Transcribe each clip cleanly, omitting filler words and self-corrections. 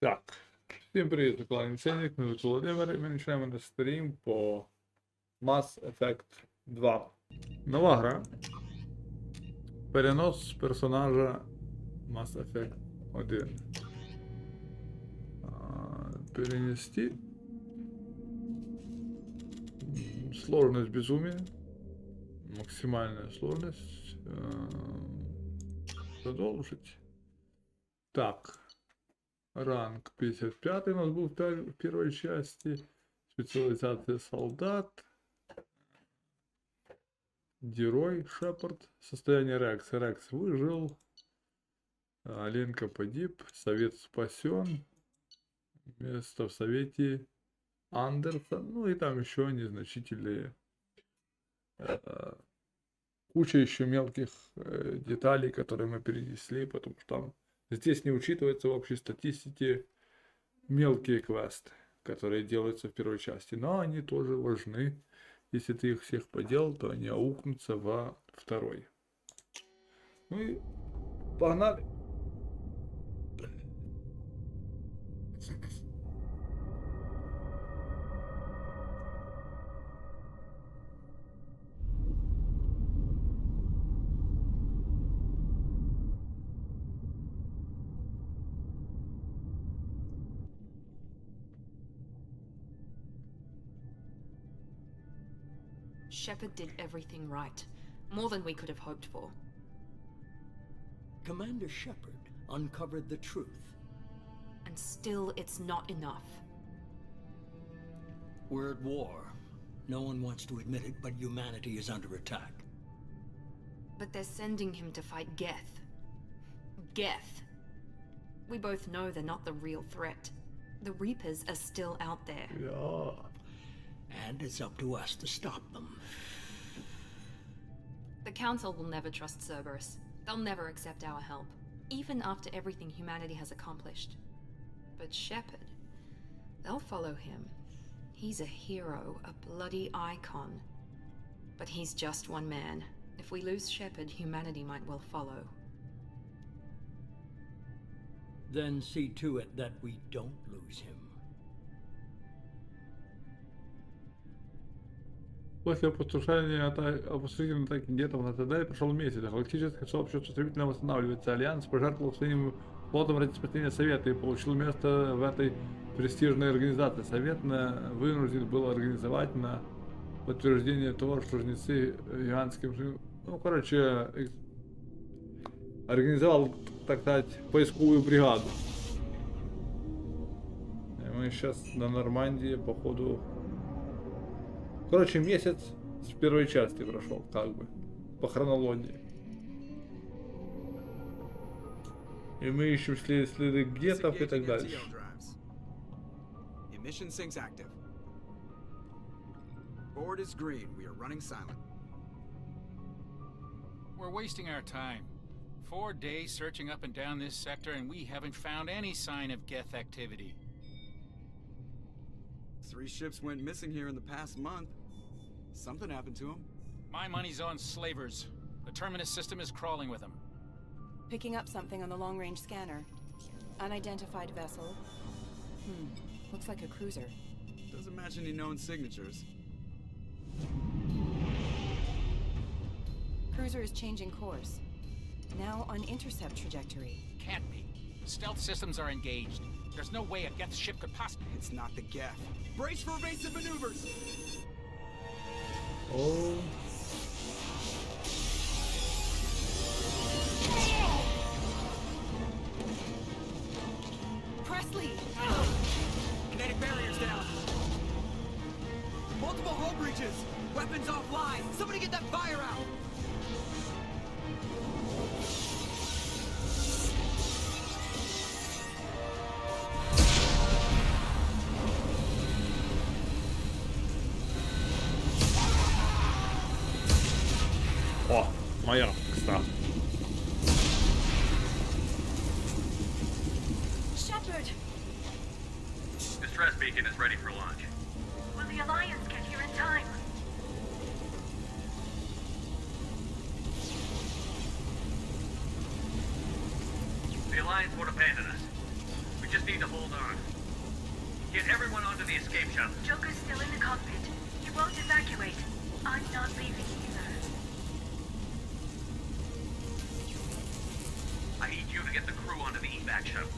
Так, всім привіт, це канал Insaneniak, мене звуть Володимир, і ми починаємо наш стрім по Mass Effect 2. Нова гра. Перенос персонажа Mass Effect 1. Перенести. Сложность безумия. Максимальная сложность. Продолжить. Так. Ранг 55 у нас был в первой части. Специализация солдат. Герой Шепард. Состояние Рекс. Рекс выжил. Ленка погиб. Совет спасен. Место в совете Андерсон. Ну и там еще незначительные. Куча еще мелких деталей, которые мы перенесли, потому что там здесь не учитываются в общей статистике мелкие квесты, которые делаются в первой части. Но они тоже важны. Если ты их всех поделал, то они аукнутся во второй. Ну и погнали. Shepard did everything right. More than we could have hoped for. Commander Shepard uncovered the truth. And still, it's not enough. We're at war. No one wants to admit it, but humanity is under attack. But they're sending him to fight Geth. Geth. We both know they're not the real threat. The Reapers are still out there. Yeah. And it's up to us to stop them. The Council will never trust Cerberus. They'll never accept our help, even after everything humanity has accomplished. But Shepard, they'll follow him. He's a hero, a bloody icon. But he's just one man. If we lose Shepard, humanity might well follow. Then see to it that we don't lose him. После опустошительной атаки гетов на ТД прошел месяц. Галактическое сообщество стремительно восстанавливается. Альянс пожертвовал своим флотом ради спасения Совета и получил место в этой престижной организации. Совет вынужден был организовать на подтверждение того, что жнецы гигантским... Ну, короче, организовал, так сказать, поисковую бригаду. И мы сейчас на Нормандии, походу... Короче, месяц с первой части прошел, как бы, по хронологии. И мы ищем следы гетов и так дальше. Emission sinks active. Board is green. We are running silent. We're wasting our time. 4 days searching up and down this sector, and we haven't found any sign of Geth activity. 3 ships went missing here in the past month. Something happened to them. My money's on slavers. The Terminus system is crawling with them. Picking up something on the long-range scanner. Unidentified vessel. Looks like a cruiser. Doesn't match any known signatures. Cruiser is changing course. Now on intercept trajectory. Can't be. Stealth systems are engaged. There's no way a Geth ship could possibly... It's not the Geth. Brace for evasive maneuvers! Oh. Presley! Kinetic barriers down. Multiple hull breaches. Weapons offline. Somebody get that fire out. О, моя, кстати. Shepard! Distress beacon is ready for launch. Will the Alliance get here in time? The Alliance won't abandon us. We just need to hold on. Get everyone onto the escape shuttle. Joker's still in the cockpit. He won't evacuate. I'm not leaving either. I need you to get the crew onto the evac shuttle.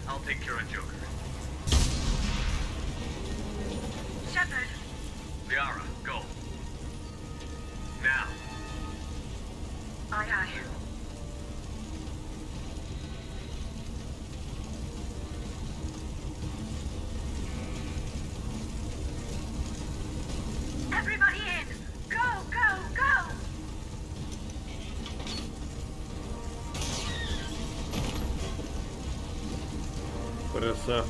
I'll take care of Joker. Shepard, Liara, go. Now. aye aye. Everybody in! Go, go, go! Преса.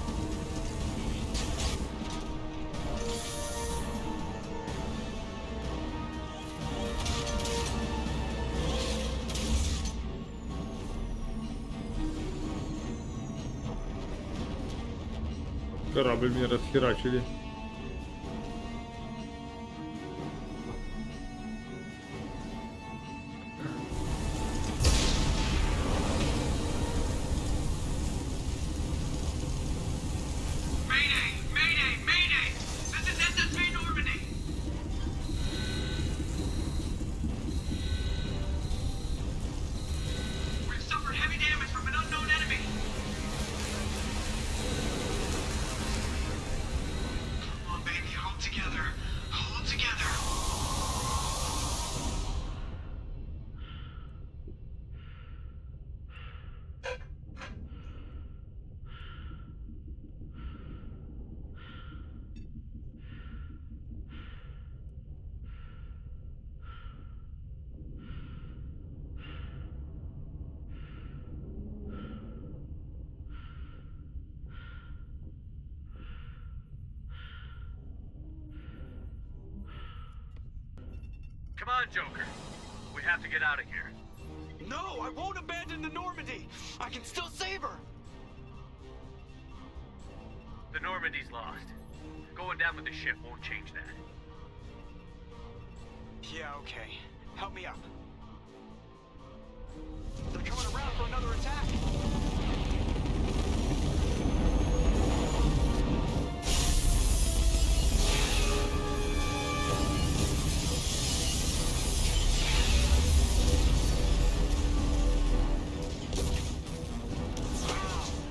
Корабль мне расхерачили. Mayday! Mayday! Mayday! This is SSV Normandy! We've suffered heavy damage from an unknown enemy. Come on, baby, hold together. Hold together. Come on, Joker. We have to get out of here. No, I won't abandon the Normandy. I can still save her. The Normandy's lost. Going down with the ship won't change that. Yeah, okay. Help me up. They're coming around for another attack.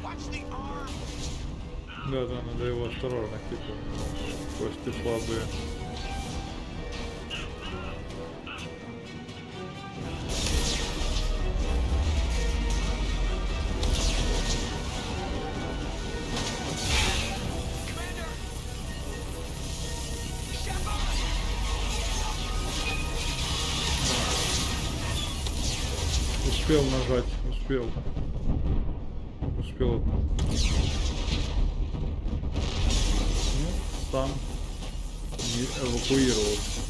Watch the arm. Да, надо его осторожно, типа, кости слабые. Commander! Shepard! Успел нажать, успел. Успел. Ну, сам не эвакуировался.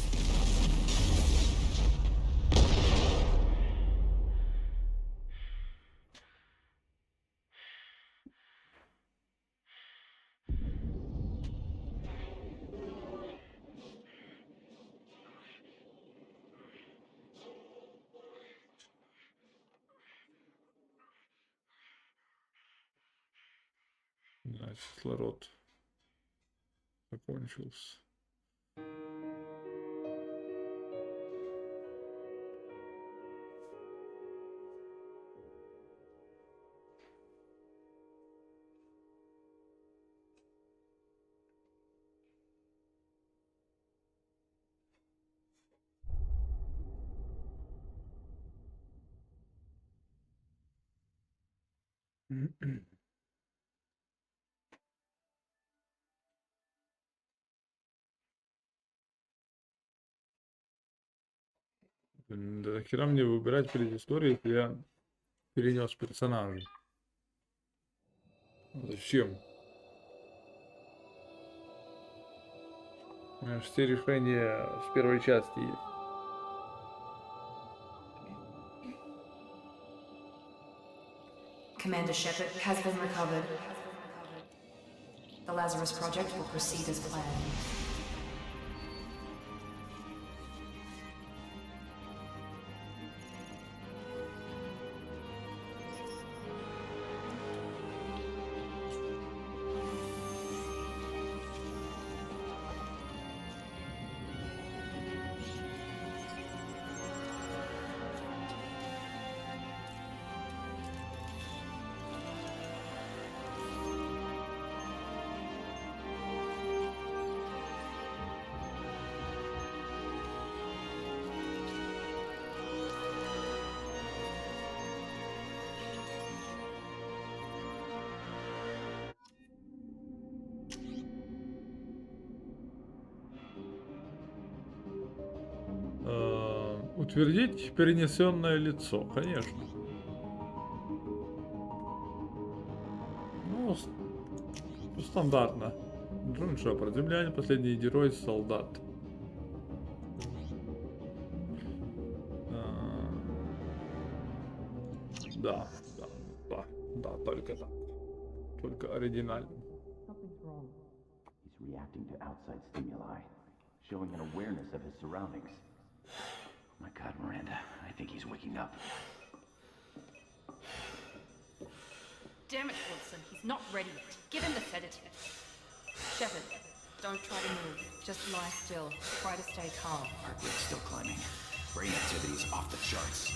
Да, кислород закончился. Да нахера мне выбирать предысторию, если я перенес персонажа? Зачем? У меня же все решения с первой части есть. Commander Shepard has been recovered. The Lazarus Project will proceed as planned. Утвердить перенесенное лицо, конечно. Ну, стандартно. Ну что, про земляне, последний герой, солдат. Да, только так. Только оригинально. He's reacting to outside stimuli, showing an awareness of his surroundings. My God, Miranda, I think he's waking up. Damn it, Wilson. He's not ready yet. Give him the sedative. Shepard, don't try to move. Just lie still. Try to stay calm. Heart rate's still climbing. Brain activity's off the charts.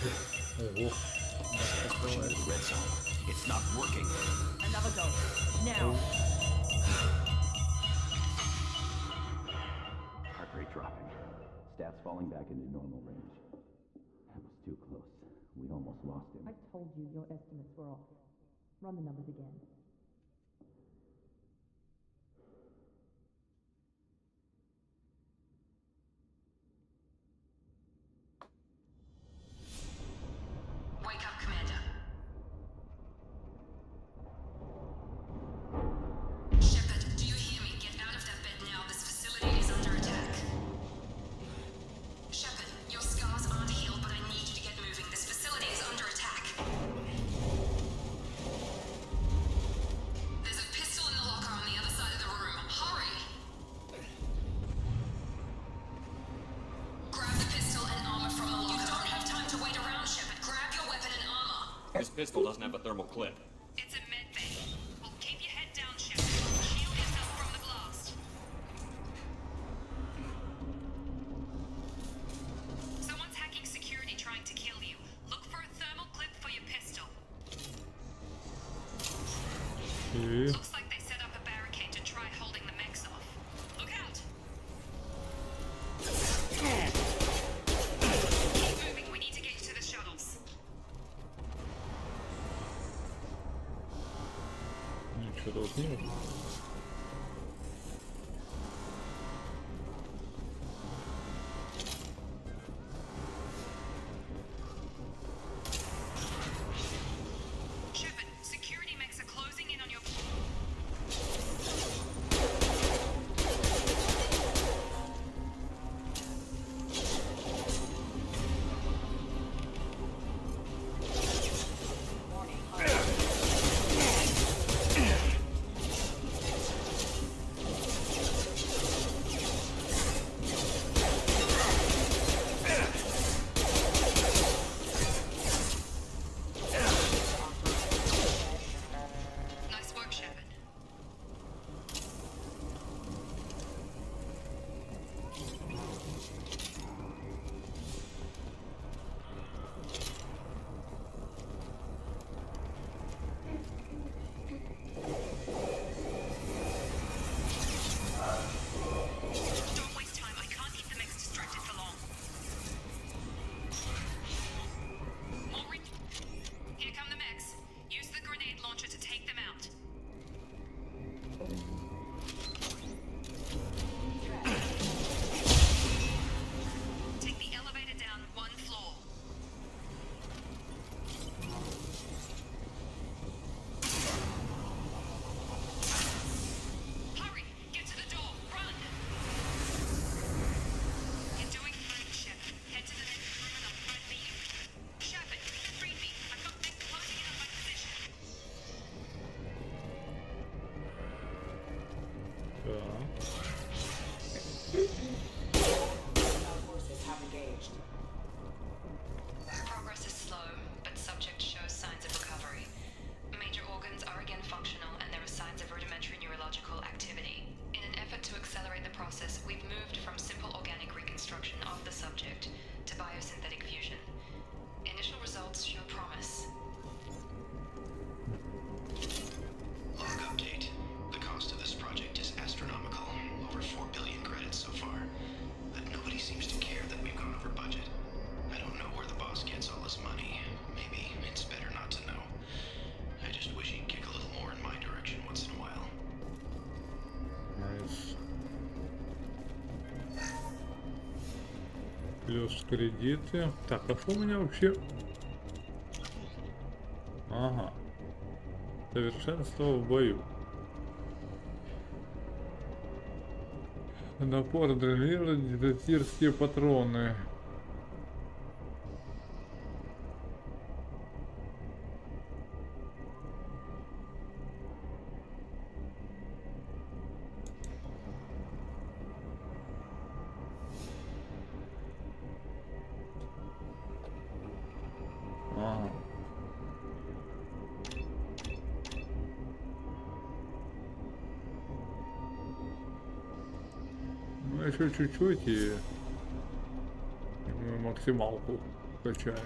Pushing to the red zone. It's not working. Another go. Now. Heart rate dropping. Stats falling back into normal range. That was too close. We almost lost him. I told you your estimates were off. Run the numbers again. Wake up, Commander. Shepard, do you hear me? Get out of that bed now. This facility is under attack. Shepard, your scars aren't healed, but I need you to get moving. This facility is under attack. There's a pistol in the locker on the other side of the room. Hurry! Grab the pistol and armor from the locker. You don't have time to wait around, Shepard. Grab your weapon and armor. This pistol doesn't have a thermal clip. It's a med bay. Well, keep your head down, Shepard. Shield yourself from the blast. Someone's hacking security trying to kill you. Look for a thermal clip for your pistol. Looks like they set up a barricade to try holding the mechs off. Look out! Keep moving. We need to get you to the shuttles. Ничего тут нет. Shepard, security mechs are closing in on your... Nice work, Shepard. Don't waste time. I can't keep the mechs distracted for long. Maureen, here come the mechs. Use the grenade launcher to take them out. Take the elevator down one floor. Hurry! Get to the door! Run! You're doing fine, Shepard. Head to the next room and I'll try to meet you. Shepard, read me. I've got mechs closing in on my position. Progress is slow, but subject shows signs of recovery. Major organs are again functional and there are signs of rudimentary neurological activity. In an effort to accelerate the process, we've moved from simple organic reconstruction of the subject to biosynthetic fusion. Initial results show promise. Log update. The cost of this project is astronomical. Over 4 billion credits so far. But nobody seems to care that we've gone over budget. I don't know where the boss gets all this money. Maybe it's better not to know. I just wish he'd kick a little more in my direction once in a while. Nice. Плюс кредиты. Так, а что у меня вообще? Ага. Совершенство в бою. Напор адреналина, дезертирские патроны. Ага. Ну, еще чуть-чуть и мы максималку качаем.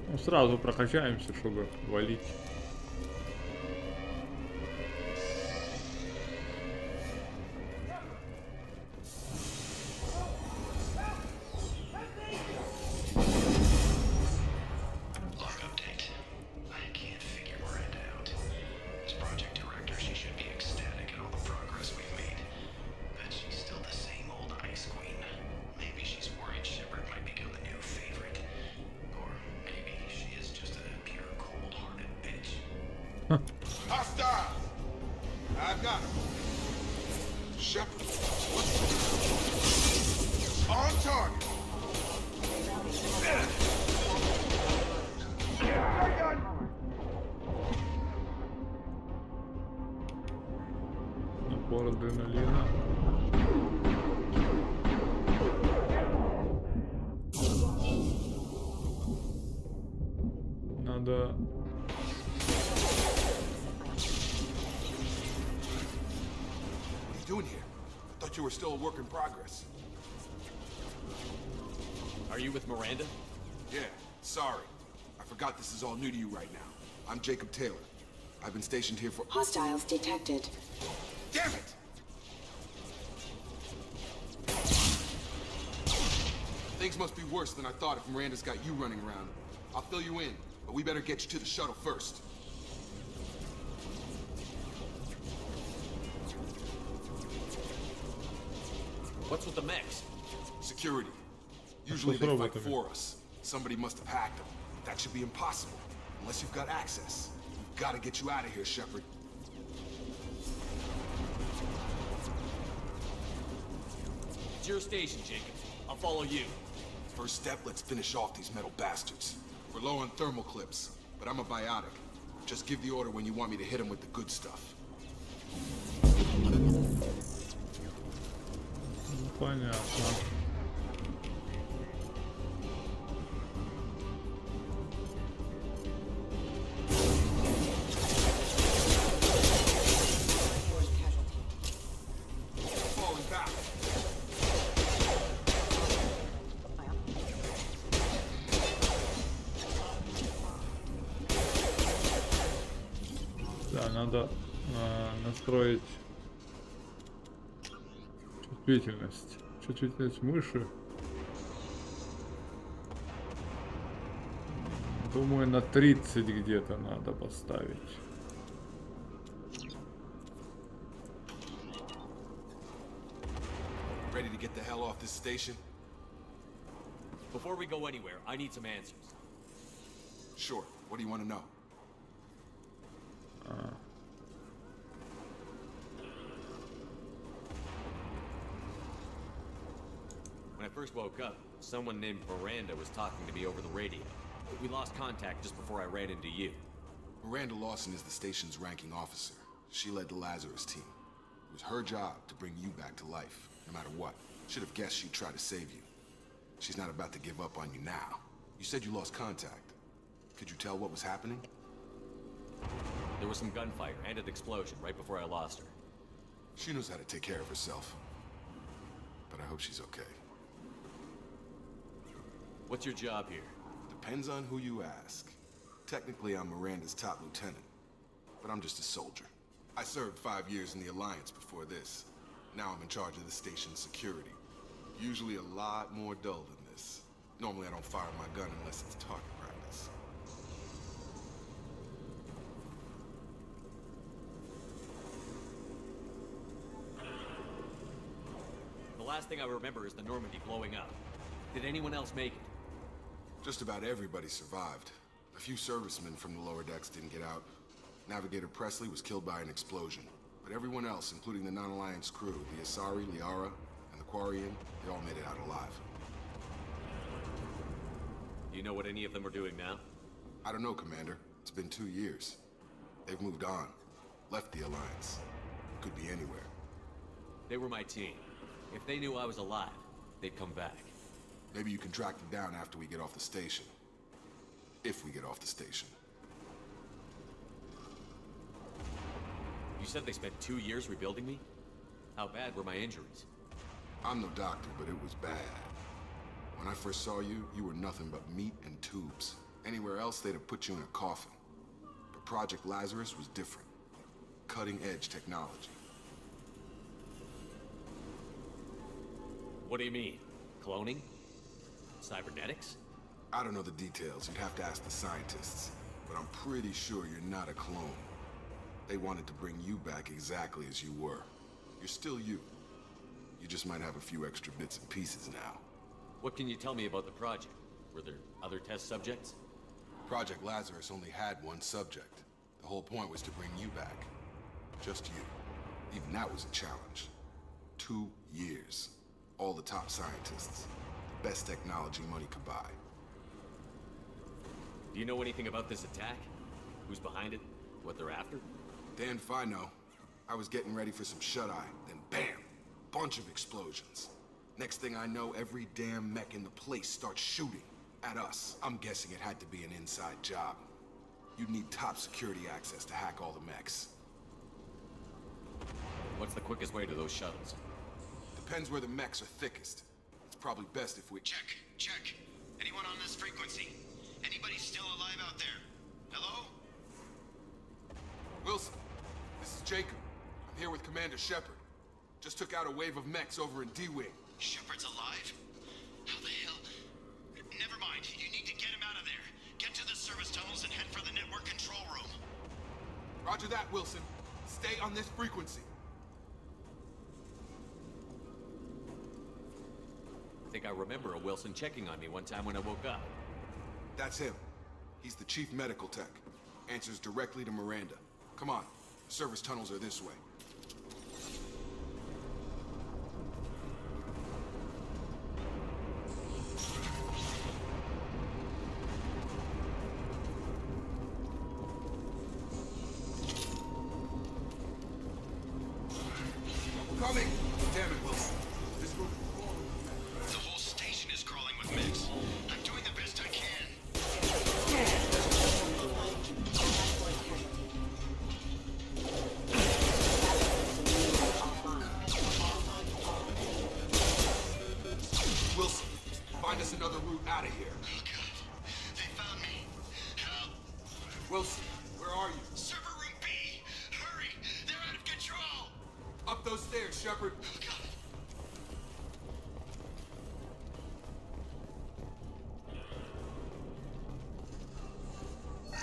Ну, сразу прокачаемся, чтобы валить. Hostile! I've got him. Shepard. On target. Напор адреналина. Надо... Doing here? I thought you were still a work in progress. Are you with Miranda? Yeah, sorry. I forgot this is all new to you right now. I'm Jacob Taylor. I've been stationed here for— Hostiles detected. Damn it! Things must be worse than I thought if Miranda's got you running around. I'll fill you in, but we better get you to the shuttle first. What's with the mechs? Security. Usually they fight for us. Somebody must have hacked them. That should be impossible. Unless you've got access. We've got to get you out of here, Shepard. It's your station, Jacob. I'll follow you. First step, let's finish off these metal bastards. We're low on thermal clips, but I'm a biotic. Just give the order when you want me to hit them with the good stuff. Понятно. Да, надо настроить чувствительность. Чувствительность мыши. Думаю, на 30 где-то надо поставить. Ready to get the hell off this station? Before we go anywhere, I need some answers. Sure. What do you want to know? When I first woke up, someone named Miranda was talking to me over the radio. We lost contact just before I ran into you. Miranda Lawson is the station's ranking officer. She led the Lazarus team. It was her job to bring you back to life, no matter what. Should have guessed she'd try to save you. She's not about to give up on you now. You said you lost contact. Could you tell what was happening? There was some gunfire and an explosion right before I lost her. She knows how to take care of herself. But I hope she's okay. What's your job here? Depends on who you ask. Technically, I'm Miranda's top lieutenant, but I'm just a soldier. I served 5 years in the Alliance before this. Now I'm in charge of the station's security. Usually a lot more dull than this. Normally I don't fire my gun unless it's target practice. last thing I remember is the Normandy blowing up. Did anyone else make it? Just about everybody survived. A few servicemen from the lower decks didn't get out. Navigator Presley was killed by an explosion. But everyone else, including the non-Alliance crew, the Asari, Liara, and the Quarian, they all made it out alive. Do you know what any of them are doing now? I don't know, Commander. It's been 2 years. They've moved on. Left the Alliance. Could be anywhere. They were my team. If they knew I was alive, they'd come back. Maybe you can track them down after we get off the station. If we get off the station. You said they spent 2 years rebuilding me? How bad were my injuries? I'm no doctor, but it was bad. When I first saw you, you were nothing but meat and tubes. Anywhere else, they'd have put you in a coffin. But Project Lazarus was different. Cutting-edge technology. What do you mean? Cloning? Cybernetics? I don't know the details. You'd have to ask the scientists. But I'm pretty sure you're not a clone. They wanted to bring you back exactly as you were. You're still you. You just might have a few extra bits and pieces now. What can you tell me about the project? Were there other test subjects? Project Lazarus only had one subject. The whole point was to bring you back. Just you. Even that was a challenge. 2 years. All the top scientists. Best technology money could buy. Do you know anything about this attack? Who's behind it? What they're after? Dan if I know. I was getting ready for some shut-eye, then bam! Bunch of explosions. Next thing I know, every damn mech in the place starts shooting at us. I'm guessing it had to be an inside job. You'd need top security access to hack all the mechs. What's the quickest way to those shuttles? Depends where the mechs are thickest. It's probably best if we... Check. Anyone on this frequency? Anybody still alive out there? Hello? Wilson, this is Jacob. I'm here with Commander Shepard. Just took out a wave of mechs over in D-Wing. Shepard's alive? How the hell? Never mind. You need to get him out of there. Get to the service tunnels and head for the network control room. Roger that, Wilson. Stay on this frequency. I think I remember a Wilson checking on me one time when I woke up. That's him. He's the chief medical tech. Answers directly to Miranda. Come on. The service tunnels are this way. Coming! Damn it, Wilson. This room is full. The whole station is crawling with mechs. I'm doing the best I can. Wilson, find us another route out of here. Oh, God. They found me. Help. Wilson, where are you? Server room B. Hurry. They're out of control. Up those stairs, Shepard. Oh, God.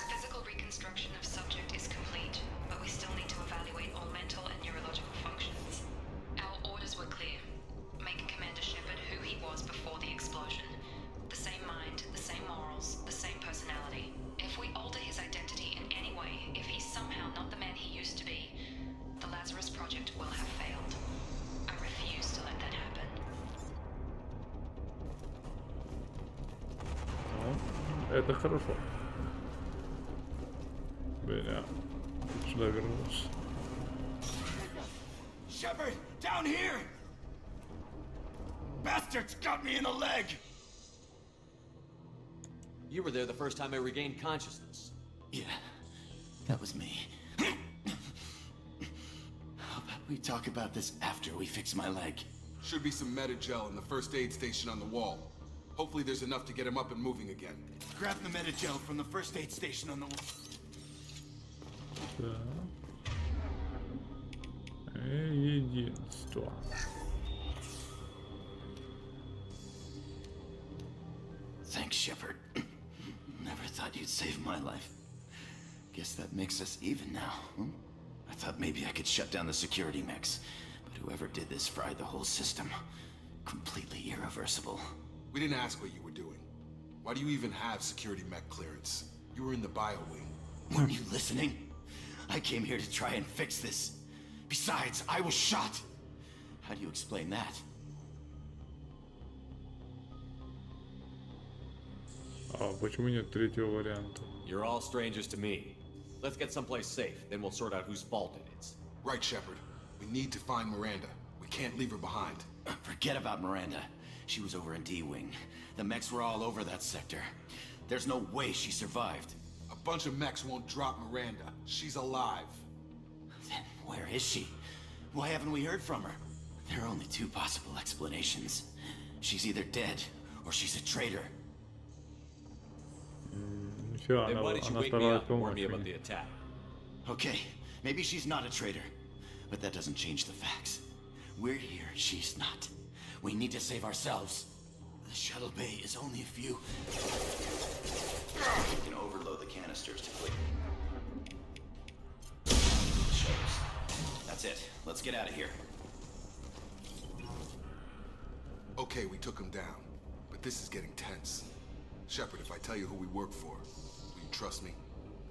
Physical reconstruction of subject is complete, but we still need to evaluate all mental and neurological functions. Our orders were clear. Make Commander Shepard who he was before the explosion. The same mind, the same morals, the same personality. If we alter his identity in any way, if he's somehow not the man he used to be, the Lazarus Project will have failed. I refuse to let that happen. Это хорошо. Бля, сюда вернулся. Shepard, down here! Bastards got me in the leg! You were there the first time I regained consciousness. Yeah, that was me. How about we talk about this after we fix my leg? Should be some Metagel in the first aid station on the wall. Hopefully there's enough to get him up and moving again. Grab the Metagel from the first aid station on the wall. Так. Единство. Thanks, Shepard. Never thought you'd save my life. Guess that makes us even now. I thought maybe I could shut down the security mechs, but whoever did this fried the whole system. completely irreversible. We didn't ask what you were doing. Why do you even have security mech clearance? You were in the bio wing. Weren't you listening? I came here to try and fix this. Besides, I was shot. How do you explain that? А почему нет третьего варианта? You're all strangers to me. Let's get someplace safe, then we'll sort out whose fault it is. Right, Shepard. We need to find Miranda. We can't leave her behind. Forget about Miranda. She was over in D-Wing. The mechs were all over that sector. There's no way she survived. A bunch of mechs won't drop Miranda. She's alive. Then where is she? Why haven't we heard from her? There are only two possible explanations. She's either dead, or she's a traitor. Нифига, Then why она, did you она wake me старалась up and warn me помочь about мне. the attack? Okay, maybe she's not a traitor, but that doesn't change the facts. We're here, she's not. We need to save ourselves. The shuttle bay is only a few. You can overload the canisters to clear. That's it. Let's get out of here. Okay, we took him down. But this is getting tense. Shepard, if I tell you who we work for, will you trust me?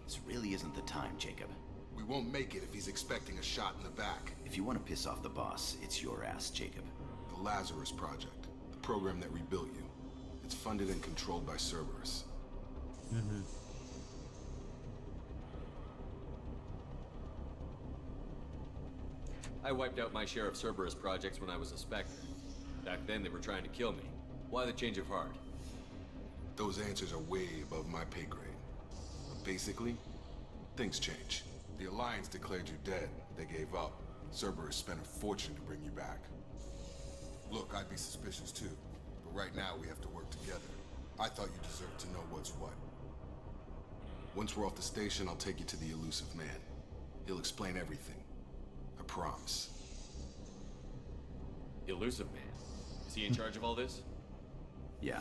This really isn't the time, Jacob. We won't make it if he's expecting a shot in the back. If you want to piss off the boss, it's your ass, Jacob. The Lazarus Project, the program that rebuilt you. It's funded and controlled by Cerberus. I wiped out my share of Cerberus projects when I was a Spectre. Back then they were trying to kill me. Why the change of heart? Those answers are way above my pay grade. But basically, things change. The Alliance declared you dead. They gave up. Cerberus spent a fortune to bring you back. Look, I'd be suspicious too. But right now we have to work together. I thought you deserved to know what's what. Once we're off the station, I'll take you to the elusive man. He'll explain everything. I promise. Elusive Man. Is he in charge of all this? Yeah,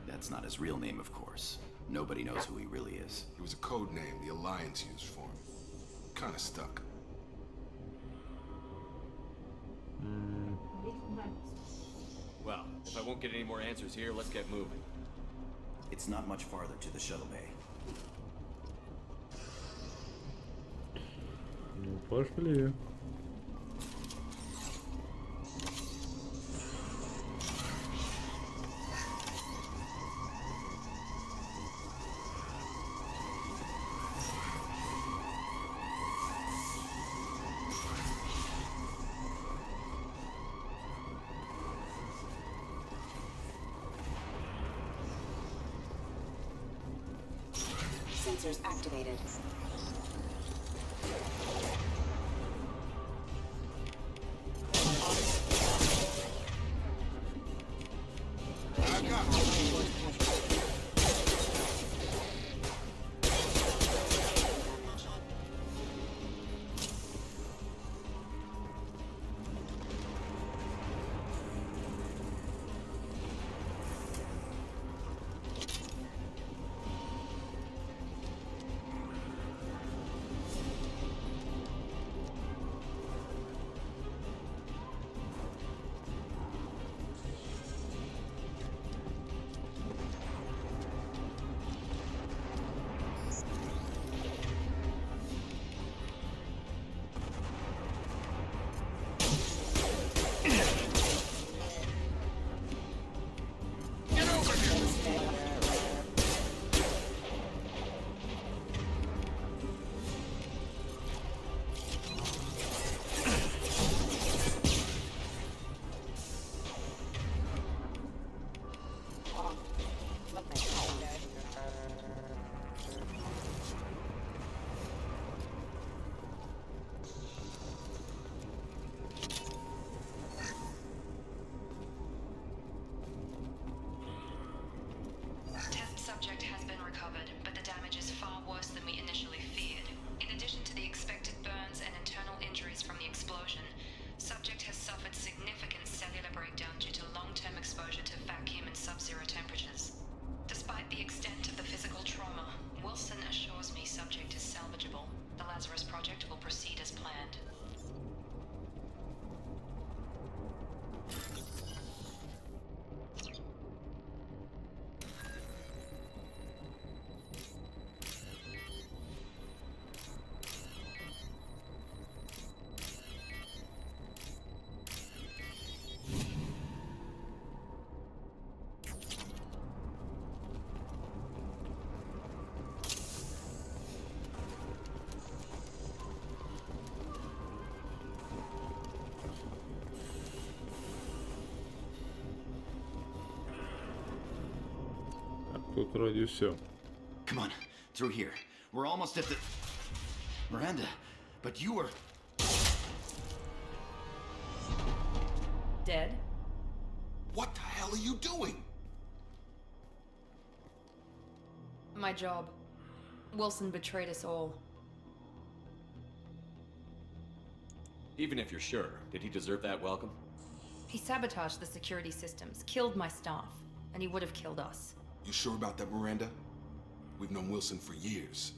that's not his real name, of course. Nobody knows who he really is. It was a code name the Alliance used for him. Kinda stuck. Well, if I won't get any more answers here, let's get moving. It's not much farther to the shuttle bay. Ну, пошли. Sensors activated. Тут вроде все. Come on, through here. We're almost at the... Miranda, but you were... Dead? What the hell are you doing? My job. Wilson betrayed us all. Even if you're sure, did he deserve that welcome? He sabotaged the security systems, killed my staff, and he would have killed us. You sure about that, Miranda? We've known Wilson for years.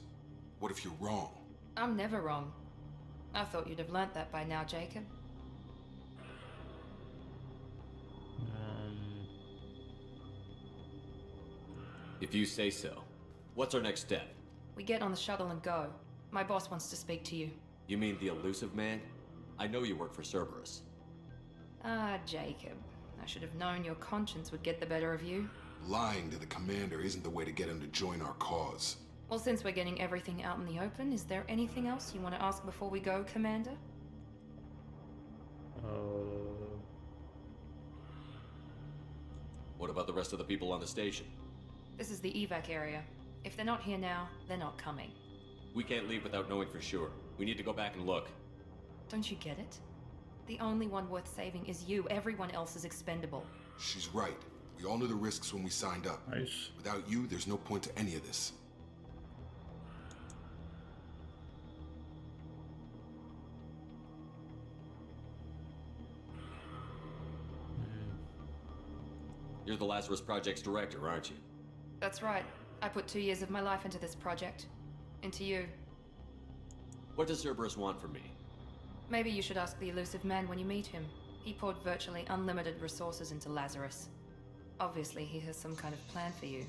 What if you're wrong? I'm never wrong. I thought you'd have learnt that by now, Jacob. If you say so. What's our next step? We get on the shuttle and go. My boss wants to speak to you. You mean the elusive man? I know you work for Cerberus. Ah, Jacob. I should have known your conscience would get the better of you. Lying to the commander isn't the way to get him to join our cause. Well, since we're getting everything out in the open, is there anything else you want to ask before we go, Commander? What about the rest of the people on the station? This is the evac area. If they're not here now, they're not coming. We can't leave without knowing for sure. We need to go back and look. Don't you get it? The only one worth saving is you. Everyone else is expendable. She's right. We all knew the risks when we signed up. Nice. Without you, there's no point to any of this. You're the Lazarus Project's director, aren't you? That's right. I put 2 years of my life into this project. Into you. What does Cerberus want from me? Maybe you should ask the elusive man when you meet him. He poured virtually unlimited resources into Lazarus. Obviously, he has some kind of plan for you.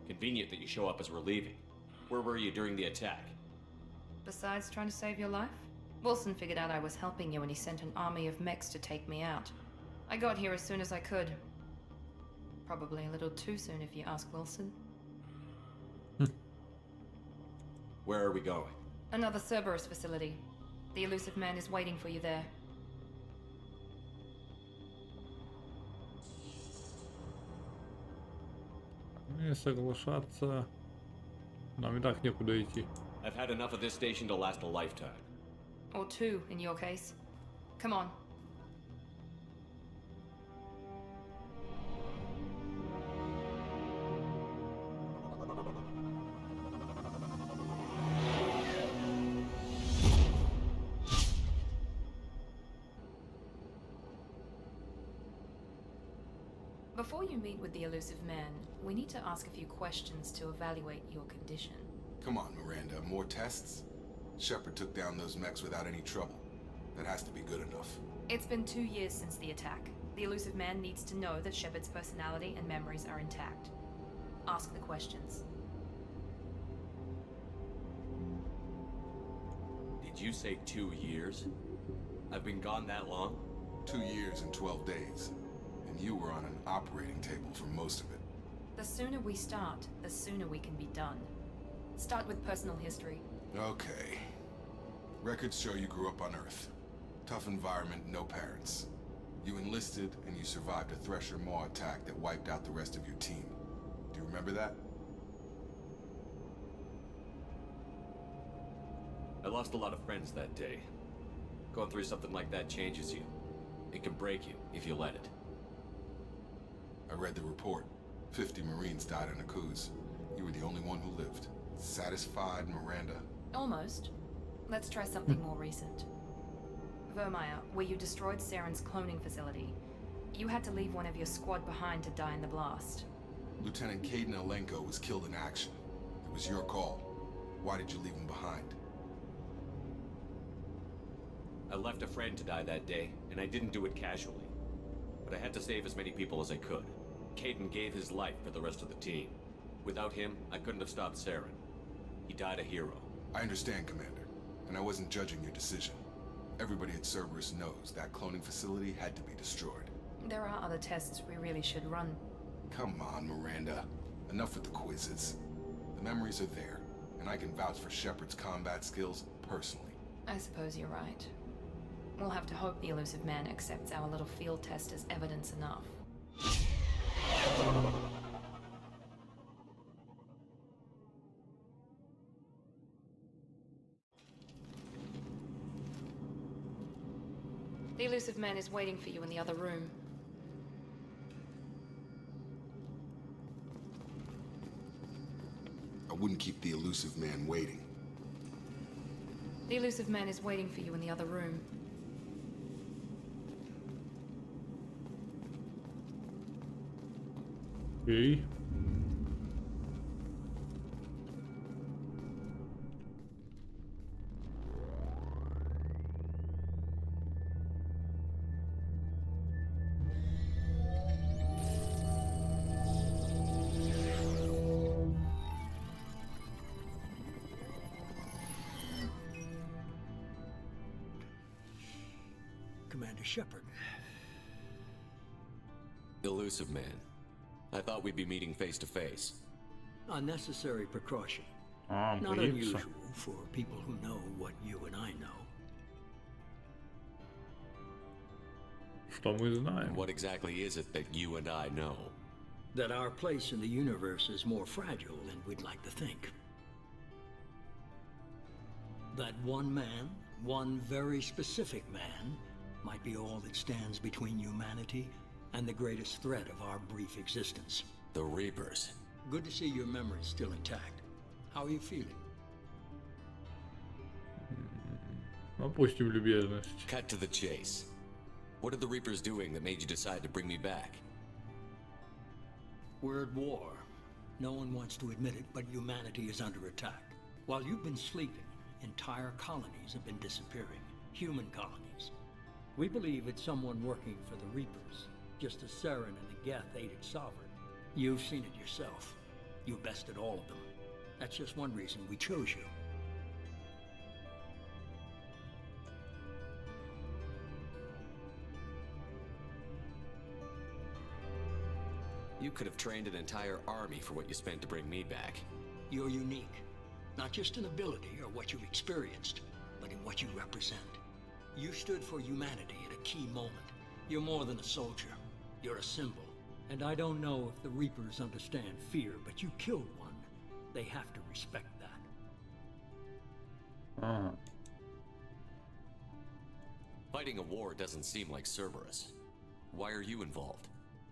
Convenient that you show up as we're leaving. Where were you during the attack? Besides trying to save your life, Wilson figured out I was helping you and he sent an army of mechs to take me out. I got here as soon as I could. Probably a little too soon if you ask Wilson. Where are we going? Another Cerberus facility. The elusive man is waiting for you there. Не соглашаться. Нам и так некуда идти. I've had enough of this station to last a lifetime. Or 2, in your case. Come on. Before you meet with the elusive man, we need to ask a few questions to evaluate your condition. Come on, Miranda. More tests? Shepard took down those mechs without any trouble. That has to be good enough. It's been 2 years since the attack. The elusive man needs to know that Shepard's personality and memories are intact. Ask the questions. Did you say 2 years? I've been gone that long? 2 years and 12 days. And you were on an operating table for most of it. The sooner we start, the sooner we can be done. Start with personal history. Okay. Records show you grew up on Earth. Tough environment, no parents. You enlisted and you survived a Thresher Maw attack that wiped out the rest of your team. Do you remember that? I lost a lot of friends that day. Going through something like that changes you. It can break you if you let it. I read the report. 50 Marines died in a cruise. You were the only one who lived. Satisfied, Miranda? Almost. Let's try something more recent. Vermeer, where you destroyed Saren's cloning facility. You had to leave one of your squad behind to die in the blast. Lieutenant Caden Alenko was killed in action. It was your call. Why did you leave him behind? I left a friend to die that day, and I didn't do it casually. But I had to save as many people as I could. Caden gave his life for the rest of the team. Without him, I couldn't have stopped Saren. He died a hero. I understand, Commander, and I wasn't judging your decision. Everybody at Cerberus knows that cloning facility had to be destroyed. There are other tests we really should run. Come on, Miranda. Enough with the quizzes. The memories are there, and I can vouch for Shepard's combat skills personally. I suppose you're right. We'll have to hope the elusive man accepts our little field test as evidence enough. The elusive man is waiting for you in the other room. I wouldn't keep the elusive man waiting. The elusive man is waiting for you in the other room. Окей. Commander Shepard. Elusive man. I thought we'd be meeting face to face. Unnecessary precaution. А, Not боится. unusual for people who know what you and I know. Что мы знаем? What exactly is it that you and I know? That our place in the universe is more fragile than we'd like to think. That one man, one very specific man, might be all that stands between humanity and the greatest threat of our brief existence. The Reapers. Good to see your memory still intact. How are you feeling? Опустим любезность. Cut to the chase. What are the Reapers doing that made you decide to bring me back? We're at war. No one wants to admit it, but humanity is under attack. While you've been sleeping, entire colonies have been disappearing. Human colonies. We believe it's someone working for the Reapers, just as Saren and the Geth aided Sovereign. You've seen it yourself. You bested all of them. That's just one reason we chose you. You could have trained an entire army for what you spent to bring me back. You're unique. Not just in ability or what you've experienced, but in what you represent. You stood for humanity at a key moment. You're more than a soldier. You're a symbol. And I don't know if the Reapers understand fear, but you killed one. They have to respect that. Fighting a war doesn't seem like Cerberus. Why are you involved?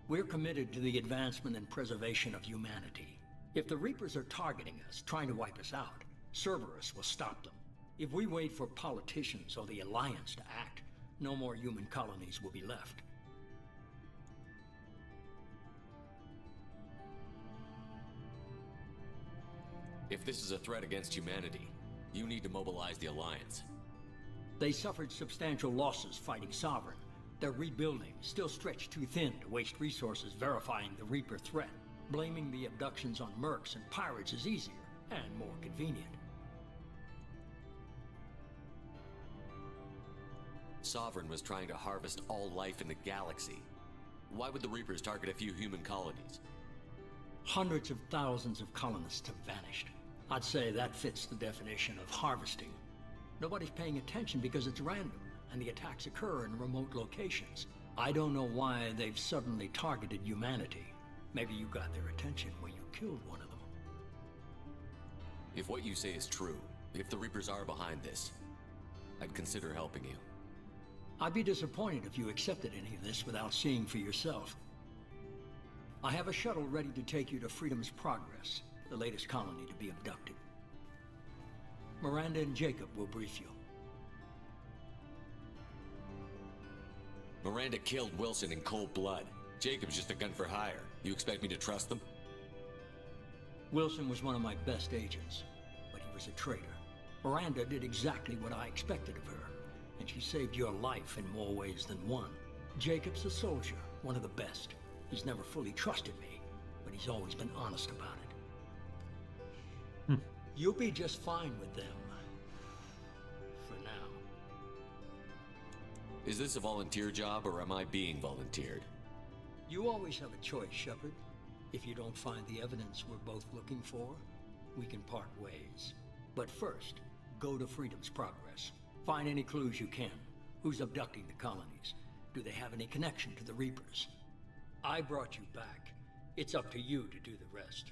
We're committed to the advancement and preservation of humanity. If the Reapers are targeting us, trying to wipe us out, Cerberus will stop them. If we wait for politicians or the Alliance to act, no more human colonies will be left. If this is a threat against humanity, you need to mobilize the Alliance. They suffered substantial losses fighting Sovereign. Their rebuilding still stretched too thin to waste resources verifying the Reaper threat. Blaming the abductions on mercs and pirates is easier and more convenient. Sovereign was trying to harvest all life in the galaxy. Why would the Reapers target a few human colonies? Hundreds of thousands of colonists have vanished. I'd say that fits the definition of harvesting. Nobody's paying attention because it's random, and the attacks occur in remote locations. I don't know why they've suddenly targeted humanity. Maybe you got their attention when you killed one of them. If what you say is true, if the Reapers are behind this, I'd consider helping you. I'd be disappointed if you accepted any of this without seeing for yourself. I have a shuttle ready to take you to Freedom's Progress, the latest colony to be abducted. Miranda and Jacob will brief you. Miranda killed Wilson in cold blood. Jacob's just a gun for hire. You expect me to trust them? Wilson was one of my best agents, but he was a traitor. Miranda did exactly what I expected of her, and she saved your life in more ways than one. Jacob's a soldier, one of the best. He's never fully trusted me, but he's always been honest about it. You'll be just fine with them. For now. Is this a volunteer job, or am I being volunteered? You always have a choice, Shepard. If you don't find the evidence we're both looking for, we can part ways. But first, go to Freedom's Progress. Find any clues you can. Who's abducting the colonies? Do they have any connection to the Reapers? I brought you back. It's up to you to do the rest.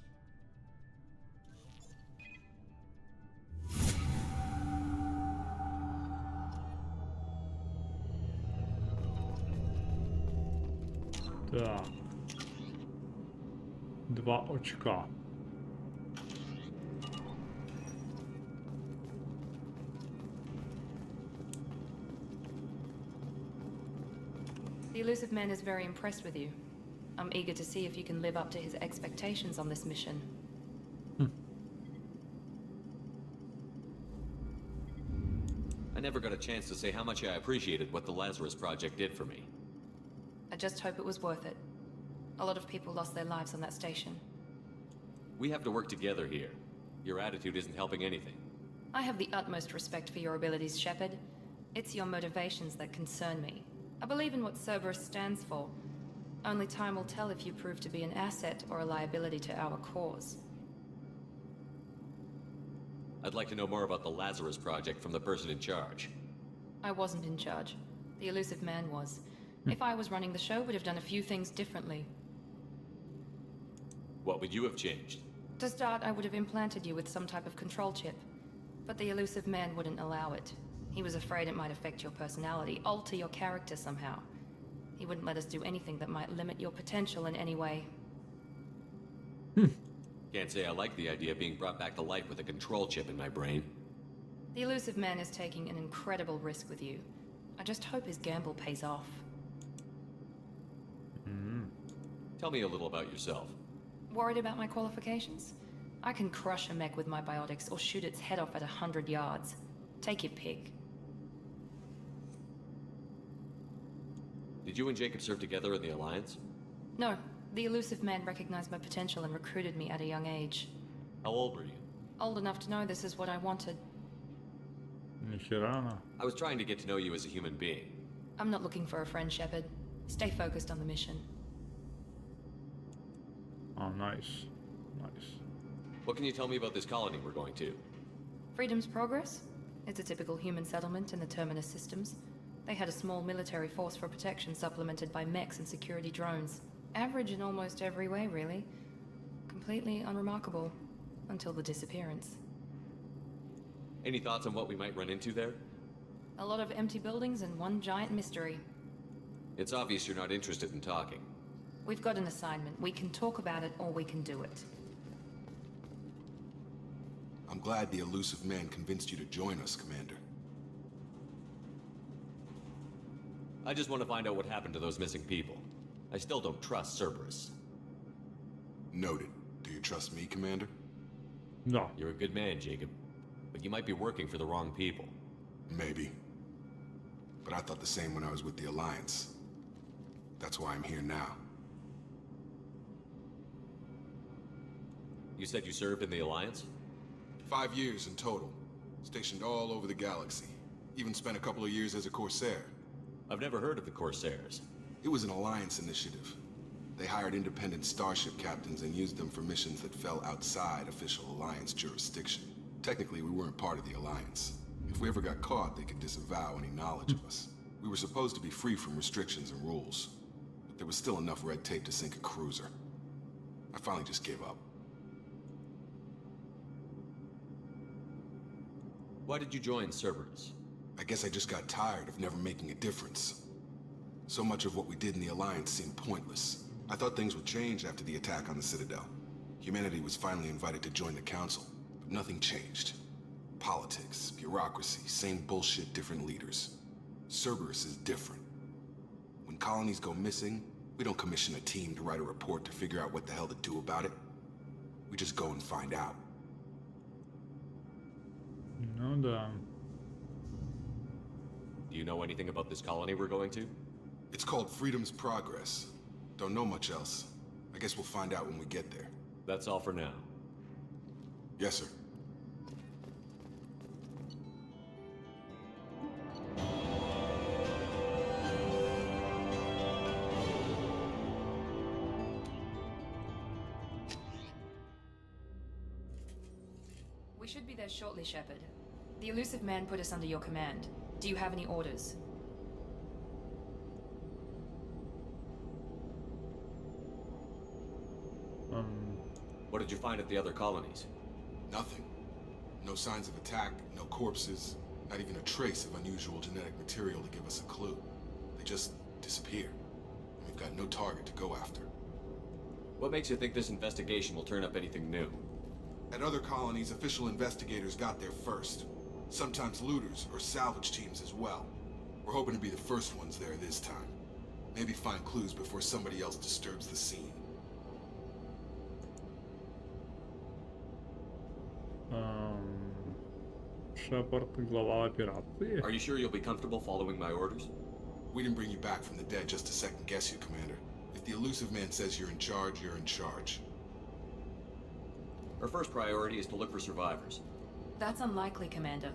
Так. 2 очка. The elusive man is very impressed with you. I'm eager to see if you can live up to his expectations on this mission. I never got a chance to say how much I appreciated what the Lazarus Project did for me. I just hope it was worth it. A lot of people lost their lives on that station. We have to work together here. Your attitude isn't helping anything. I have the utmost respect for your abilities, Shepard. It's your motivations that concern me. I believe in what Cerberus stands for. Only time will tell if you prove to be an asset or a liability to our cause. I'd like to know more about the Lazarus Project from the person in charge. I wasn't in charge. The elusive man was. If I was running the show, would have done a few things differently. What would you have changed? To start, I would have implanted you with some type of control chip. But the elusive man wouldn't allow it. He was afraid it might affect your personality, alter your character somehow. He wouldn't let us do anything that might limit your potential in any way. Can't say I like the idea of being brought back to life with a control chip in my brain. The elusive man is taking an incredible risk with you. I just hope his gamble pays off. Tell me a little about yourself. Worried about my qualifications? I can crush a mech with my biotics or shoot its head off at 100 yards. Take your pick. Did you and Jacob serve together in the Alliance? No, the elusive man recognized my potential and recruited me at a young age. How old were you? Old enough to know this is what I wanted. I was trying to get to know you as a human being. I'm not looking for a friend, Shepard. Stay focused on the mission. Oh, nice. Nice. What can you tell me about this colony we're going to? Freedom's Progress? It's a typical human settlement in the Terminus systems. They had a small military force for protection supplemented by mechs and security drones. Average in almost every way, really. Completely unremarkable. Until the disappearance. Any thoughts on what we might run into there? A lot of empty buildings and one giant mystery. It's obvious you're not interested in talking. We've got an assignment. We can talk about it or we can do it. I'm glad the elusive man convinced you to join us, Commander. I just want to find out what happened to those missing people. I still don't trust Cerberus. Noted. Do you trust me, Commander? No. You're a good man, Jacob. But you might be working for the wrong people. Maybe. But I thought the same when I was with the Alliance. That's why I'm here now. You said you served in the Alliance? 5 years in total. Stationed all over the galaxy. Even spent a couple of years as a Corsair. I've never heard of the Corsairs. It was an Alliance initiative. They hired independent starship captains and used them for missions that fell outside official Alliance jurisdiction. Technically, we weren't part of the Alliance. If we ever got caught, they could disavow any knowledge of us. We were supposed to be free from restrictions and rules. But there was still enough red tape to sink a cruiser. I finally just gave up. Why did you join Cerberus? I guess I just got tired of never making a difference. So much of what we did in the Alliance seemed pointless. I thought things would change after the attack on the Citadel. Humanity was finally invited to join the Council, but nothing changed. Politics, bureaucracy, same bullshit, different leaders. Cerberus is different. When colonies go missing, we don't commission a team to write a report to figure out what the hell to do about it. We just go and find out. Ну да. Do you know anything about this colony we're going to? It's called Freedom's Progress. Don't know much else. I guess we'll find out when we get there. That's all for now. Yes, sir. We should be there shortly, Shepard. The elusive man put us under your command. Do you have any orders? did you find at the other colonies? Nothing. No signs of attack, no corpses, not even a trace of unusual genetic material to give us a clue. They just disappear. We've got no target to go after. What makes you think this investigation will turn up anything new? At other colonies, official investigators got there first. Sometimes looters or salvage teams as well. We're hoping to be the first ones there this time. Maybe find clues before somebody else disturbs the scene. Шепард, глава операции. Are you sure you'll be comfortable following my orders? We didn't bring you back from the dead just to second guess you, Commander. If the elusive man says you're in charge, you're in charge. Our first priority is to look for survivors. That's unlikely, Commander.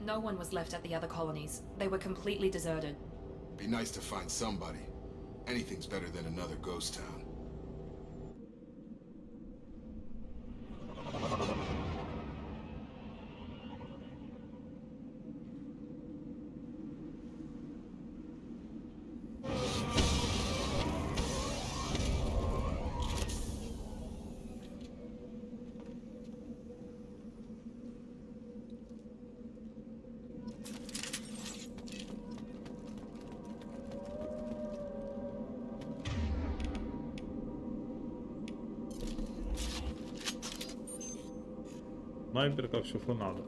No one was left at the other colonies. They were completely deserted. Be nice to find somebody. Anything's better than another ghost town. Снайперка, все, что надо.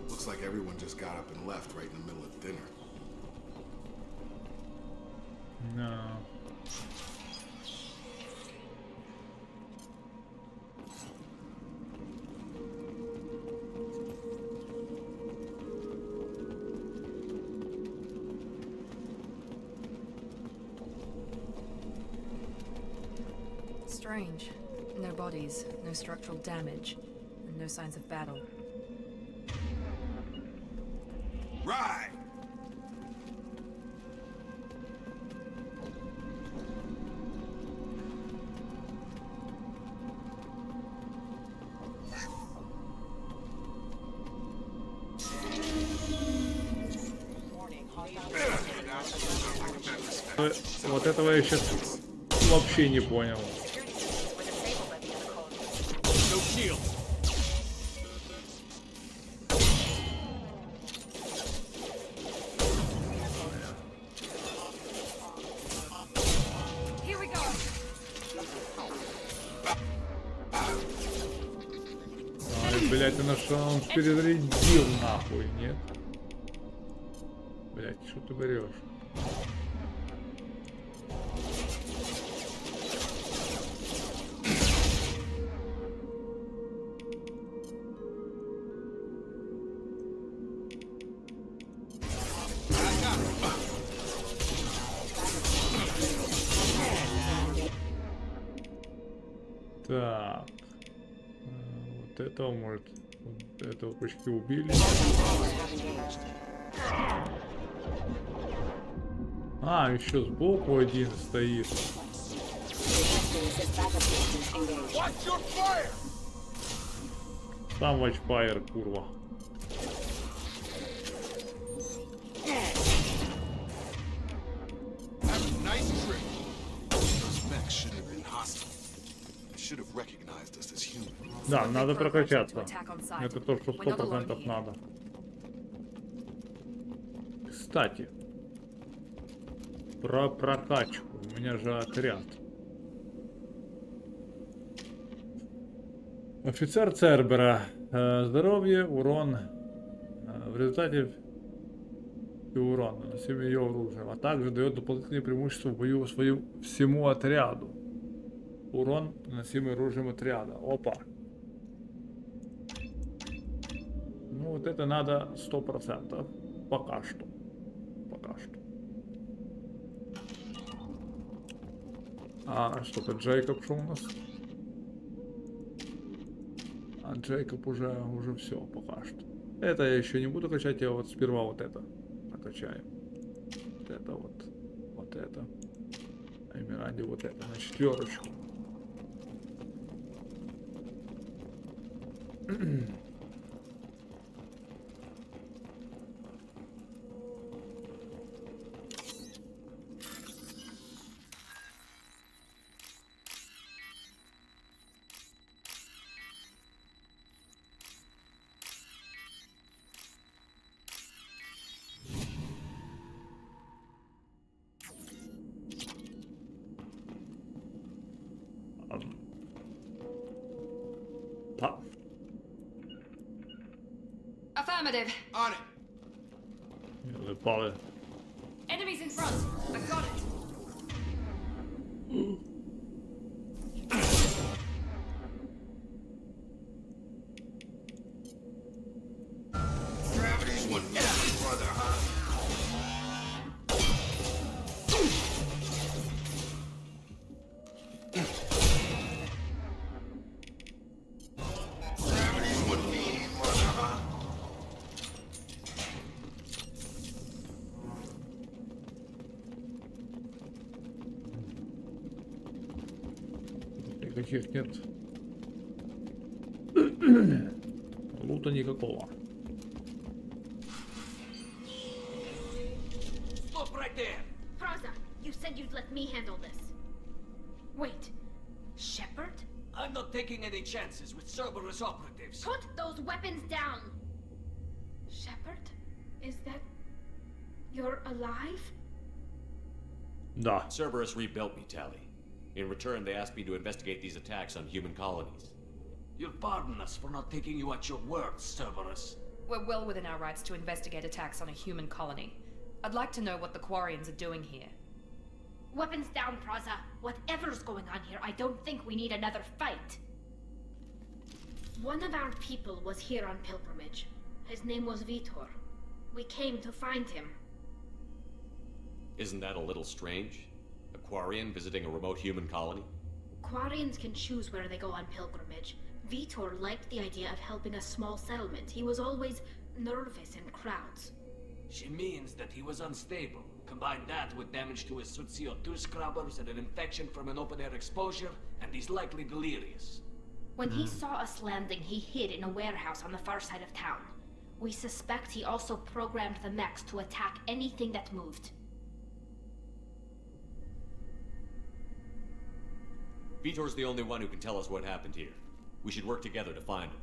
Looks like everyone just got up and left right in the middle of dinner. No. Strange. No bodies, no structural damage, and no signs of battle. Right! Вот этого я сейчас вообще не понял. Блять, на что он перезарядил нахуй, нет? Блять, что ты берешь? Так. Вот этого может. Вот этого почти убили. А, еще сбоку один стоит. Сам ватчфайр, курва. Да, надо прокачаться. Это то, что 100% надо. Кстати, про прокачку. У меня же отряд. Офицер Цербера. Здоровье, урон. В результате и урон, наносим ее оружием. А также дает дополнительные преимущества в бою всему отряду. Урон, наносимый оружием отряда. Опа. Ну вот это надо 100%. Пока что. Пока что. А что-то Джейкоб что у нас? А Джейкоб уже все пока что. Это я еще не буду качать, я вот сперва вот это прокачаю. Вот это вот. Вот это. А Миранде вот это на 4. Та. Affirmative. On it. Запали. Enemies in front. I got it. Gravity's one brother, huh? Gravity's one mean mother, huh? Никаких нет. Лута никакого. Stop right there! Praza, you said you'd let me handle this. Wait, Shepard? I'm not taking any chances with Cerberus operatives. Put those weapons down! Shepard? Is that... you're alive? Да. Cerberus rebuilt me, Tally. In return, they asked me to investigate these attacks on human colonies. You'll pardon us for not taking you at your word, Cerberus. We're well within our rights to investigate attacks on a human colony. I'd like to know what the Quarians are doing here. Weapons down, Praza. Whatever's going on here, I don't think we need another fight. One of our people was here on pilgrimage. His name was Vitor. We came to find him. Isn't that a little strange? A Quarian visiting a remote human colony? Quarians can choose where they go on pilgrimage. Vitor liked the idea of helping a small settlement. He was always nervous in crowds. She means that he was unstable. Combine that with damage to his CO2 scrubbers and an infection from an open-air exposure, and he's likely delirious. When he saw us landing, he hid in a warehouse on the far side of town. We suspect he also programmed the mechs to attack anything that moved. Vitor's the only one who can tell us what happened here. We should work together to find him.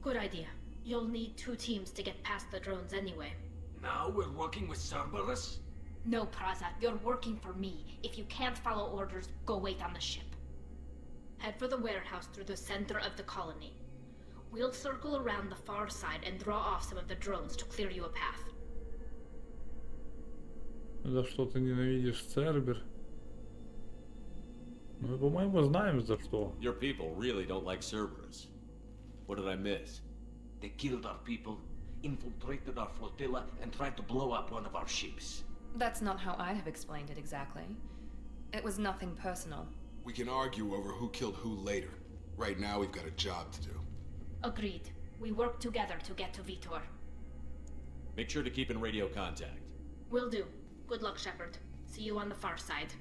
Good idea. You'll need 2 teams to get past the drones anyway. Now we're working with Cerberus? No, Praza, you're working for me. If you can't follow orders, go wait on the ship. Head for the warehouse through the center of the colony. We'll circle around the far side and draw off some of the drones to clear you a path. За что ты ненавидишь Цербер? Мы, по-моему, знаем за что. Your people really don't like Cerberus. What did I miss? They killed our people, infiltrated our flotilla, and tried to blow up one of our ships. That's not how I'd have explained it exactly. It was nothing personal. We can argue over who killed who later. Right now, we've got a job to do. Agreed. We work together to get to Vitor. Make sure to keep in radio contact. Will do. Good luck, Shepard. See you on the far side.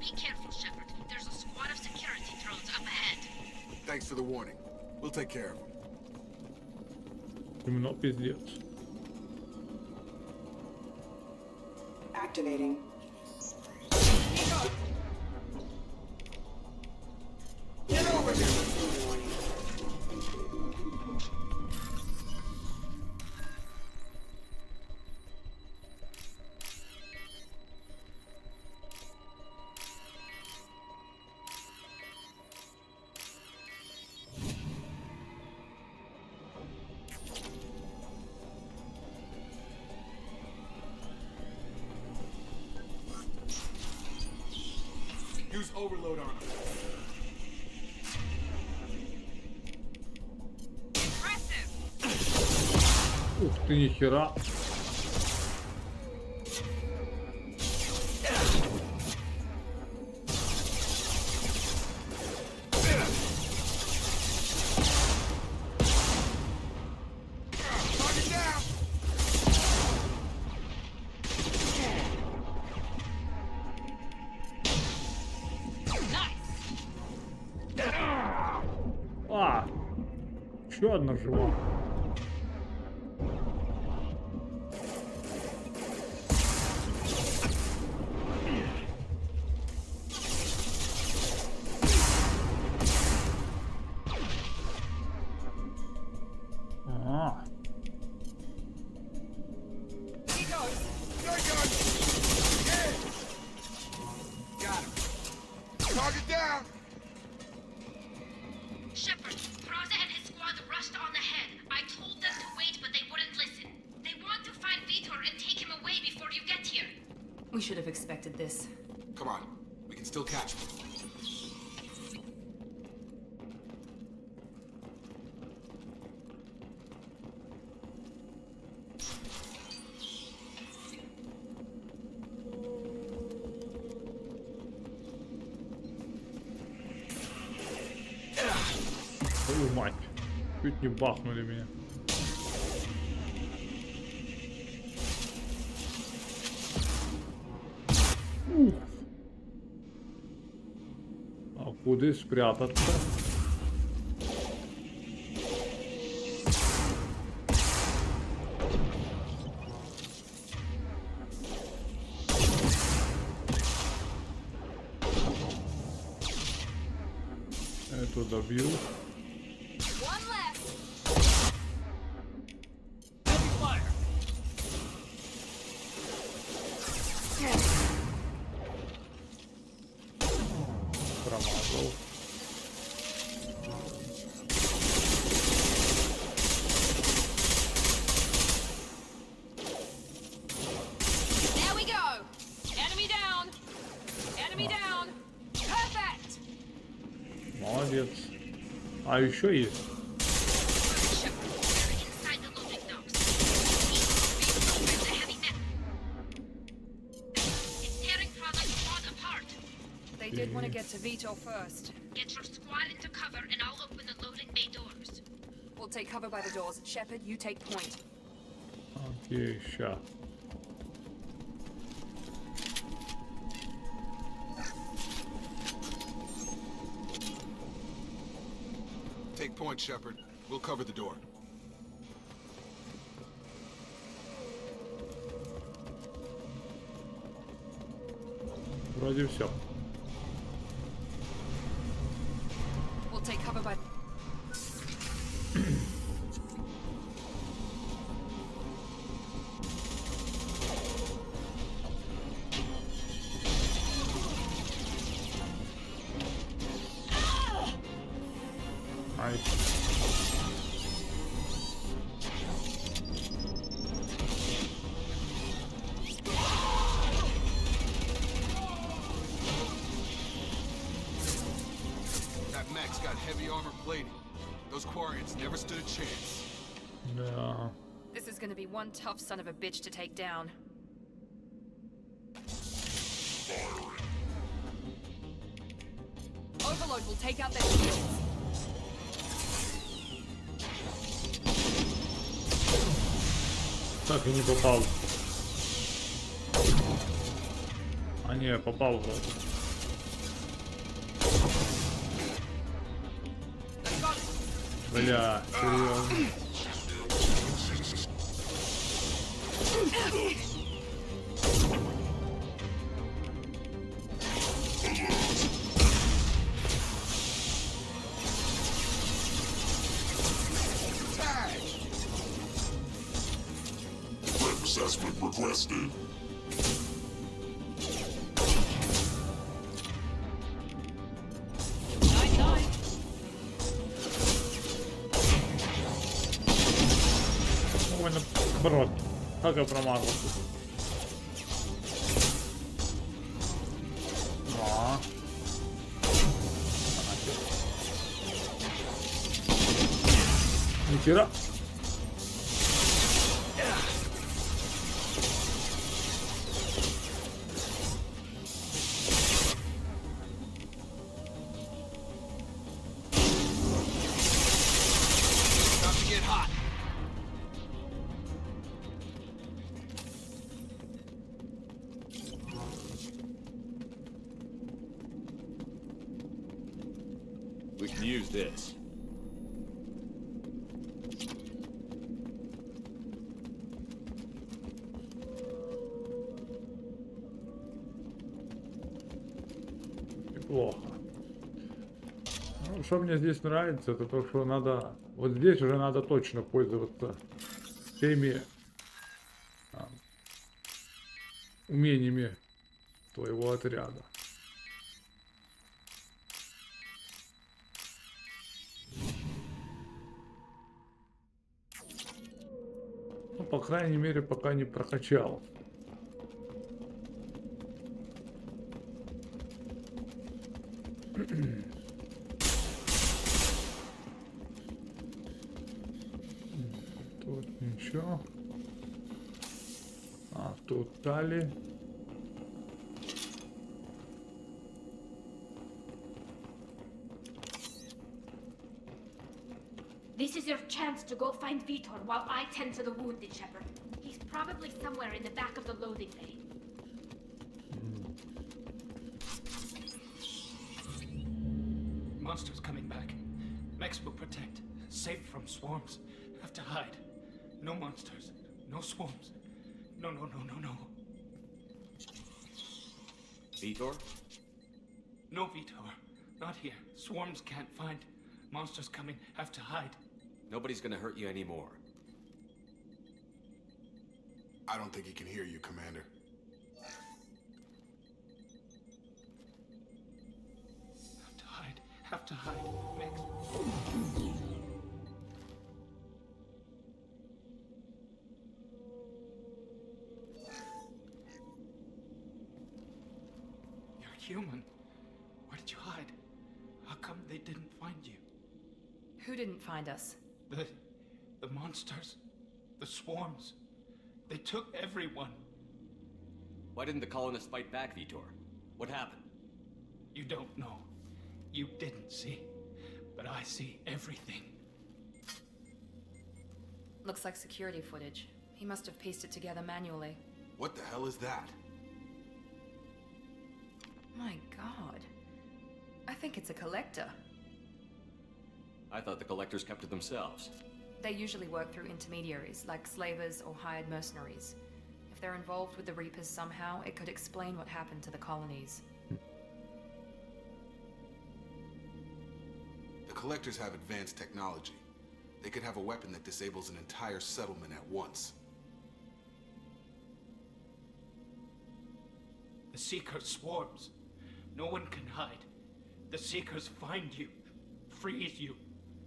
Be careful, Shepard. There's a squad of security drones up ahead. Thanks for the warning. We'll take care of them. Темно, пиздец. Activating. Get over here! Use overload on him. Ух ты, нихера. Еще одна жива. Target down! Shepard, Proza and his squad rushed on ahead. I told them to wait, but they wouldn't listen. They want to find Vitor and take him away before you get here. We should have expected this. Come on, we can still catch them. Твою мать. Чуть не бахнули меня. Ух. А куда спрятаться? Эту добью. Промазал. There we go. Enemy down. Enemy down. Perfect. Молодец. А еще есть. Inside the loading docks. Where's the heavy net? It's tearing Proza's squad apart. They did want to get to Vitor first. Get your squad into cover and I'll open the loading bay doors. We'll take cover by the doors. Shepard, you take point. Окей, ща. Take point, Shepard. We'll cover the door. Вроде все. We'll take cover by... Ай. That mech's got heavy armor plating. Those Quarians never stood a chance. Да. This is gonna be one tough son of a bitch to take down. Overload will take out their shields. Так и не попал. А не, попал вроде. Бля, серьезно. Assessment requested. Ой, наоборот. Как я промазал? А. Нихера. We can use this. плохо. Ну, что мне здесь нравится, это то, что надо... Вот здесь уже надо точно пользоваться теми умениями твоего отряда. Ну, по крайней мере, пока не прокачал. Тут ничего. А, тут дали. This is your chance to go find Vitor while I tend to the wounded, Shepard. He's probably somewhere in the back of the loading bay. Monsters coming back. Mex will protect. Safe from swarms. Have to hide. No monsters. No swarms. No, no, no, no, no. Vitor? No, Vitor. Not here. Swarms can't find. Monsters coming. Have to hide. Nobody's gonna hurt you anymore. I don't think he can hear you, Commander. Have to hide. Have to hide. Mex. You're human. Where did you hide? How come they didn't find you? Who didn't find us? The monsters. The swarms. They took everyone. Why didn't the colonists fight back, Vitor? What happened? You don't know. You didn't see. But I see everything. Looks like security footage. He must have pieced it together manually. What the hell is that? My god. I think it's a collector. I thought the collectors kept to themselves. They usually work through intermediaries, like slavers or hired mercenaries. If they're involved with the Reapers somehow, it could explain what happened to the colonies. The collectors have advanced technology. They could have a weapon that disables an entire settlement at once. The Seeker swarms. No one can hide. The Seekers find you, freeze you,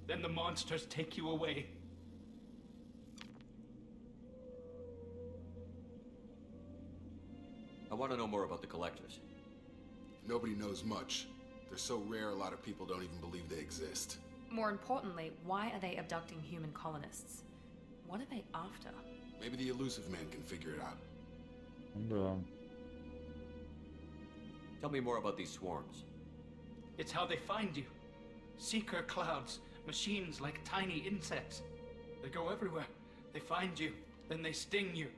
then the monsters take you away. I want to know more about the collectors. Nobody knows much. They're so rare, a lot of people don't even believe they exist. More importantly, why are they abducting human colonists? What are they after? Maybe the elusive man can figure it out. Да. Tell me more about these swarms. It's how they find you. Seeker clouds, machines like tiny insects. They go everywhere. They find you, then they sting you,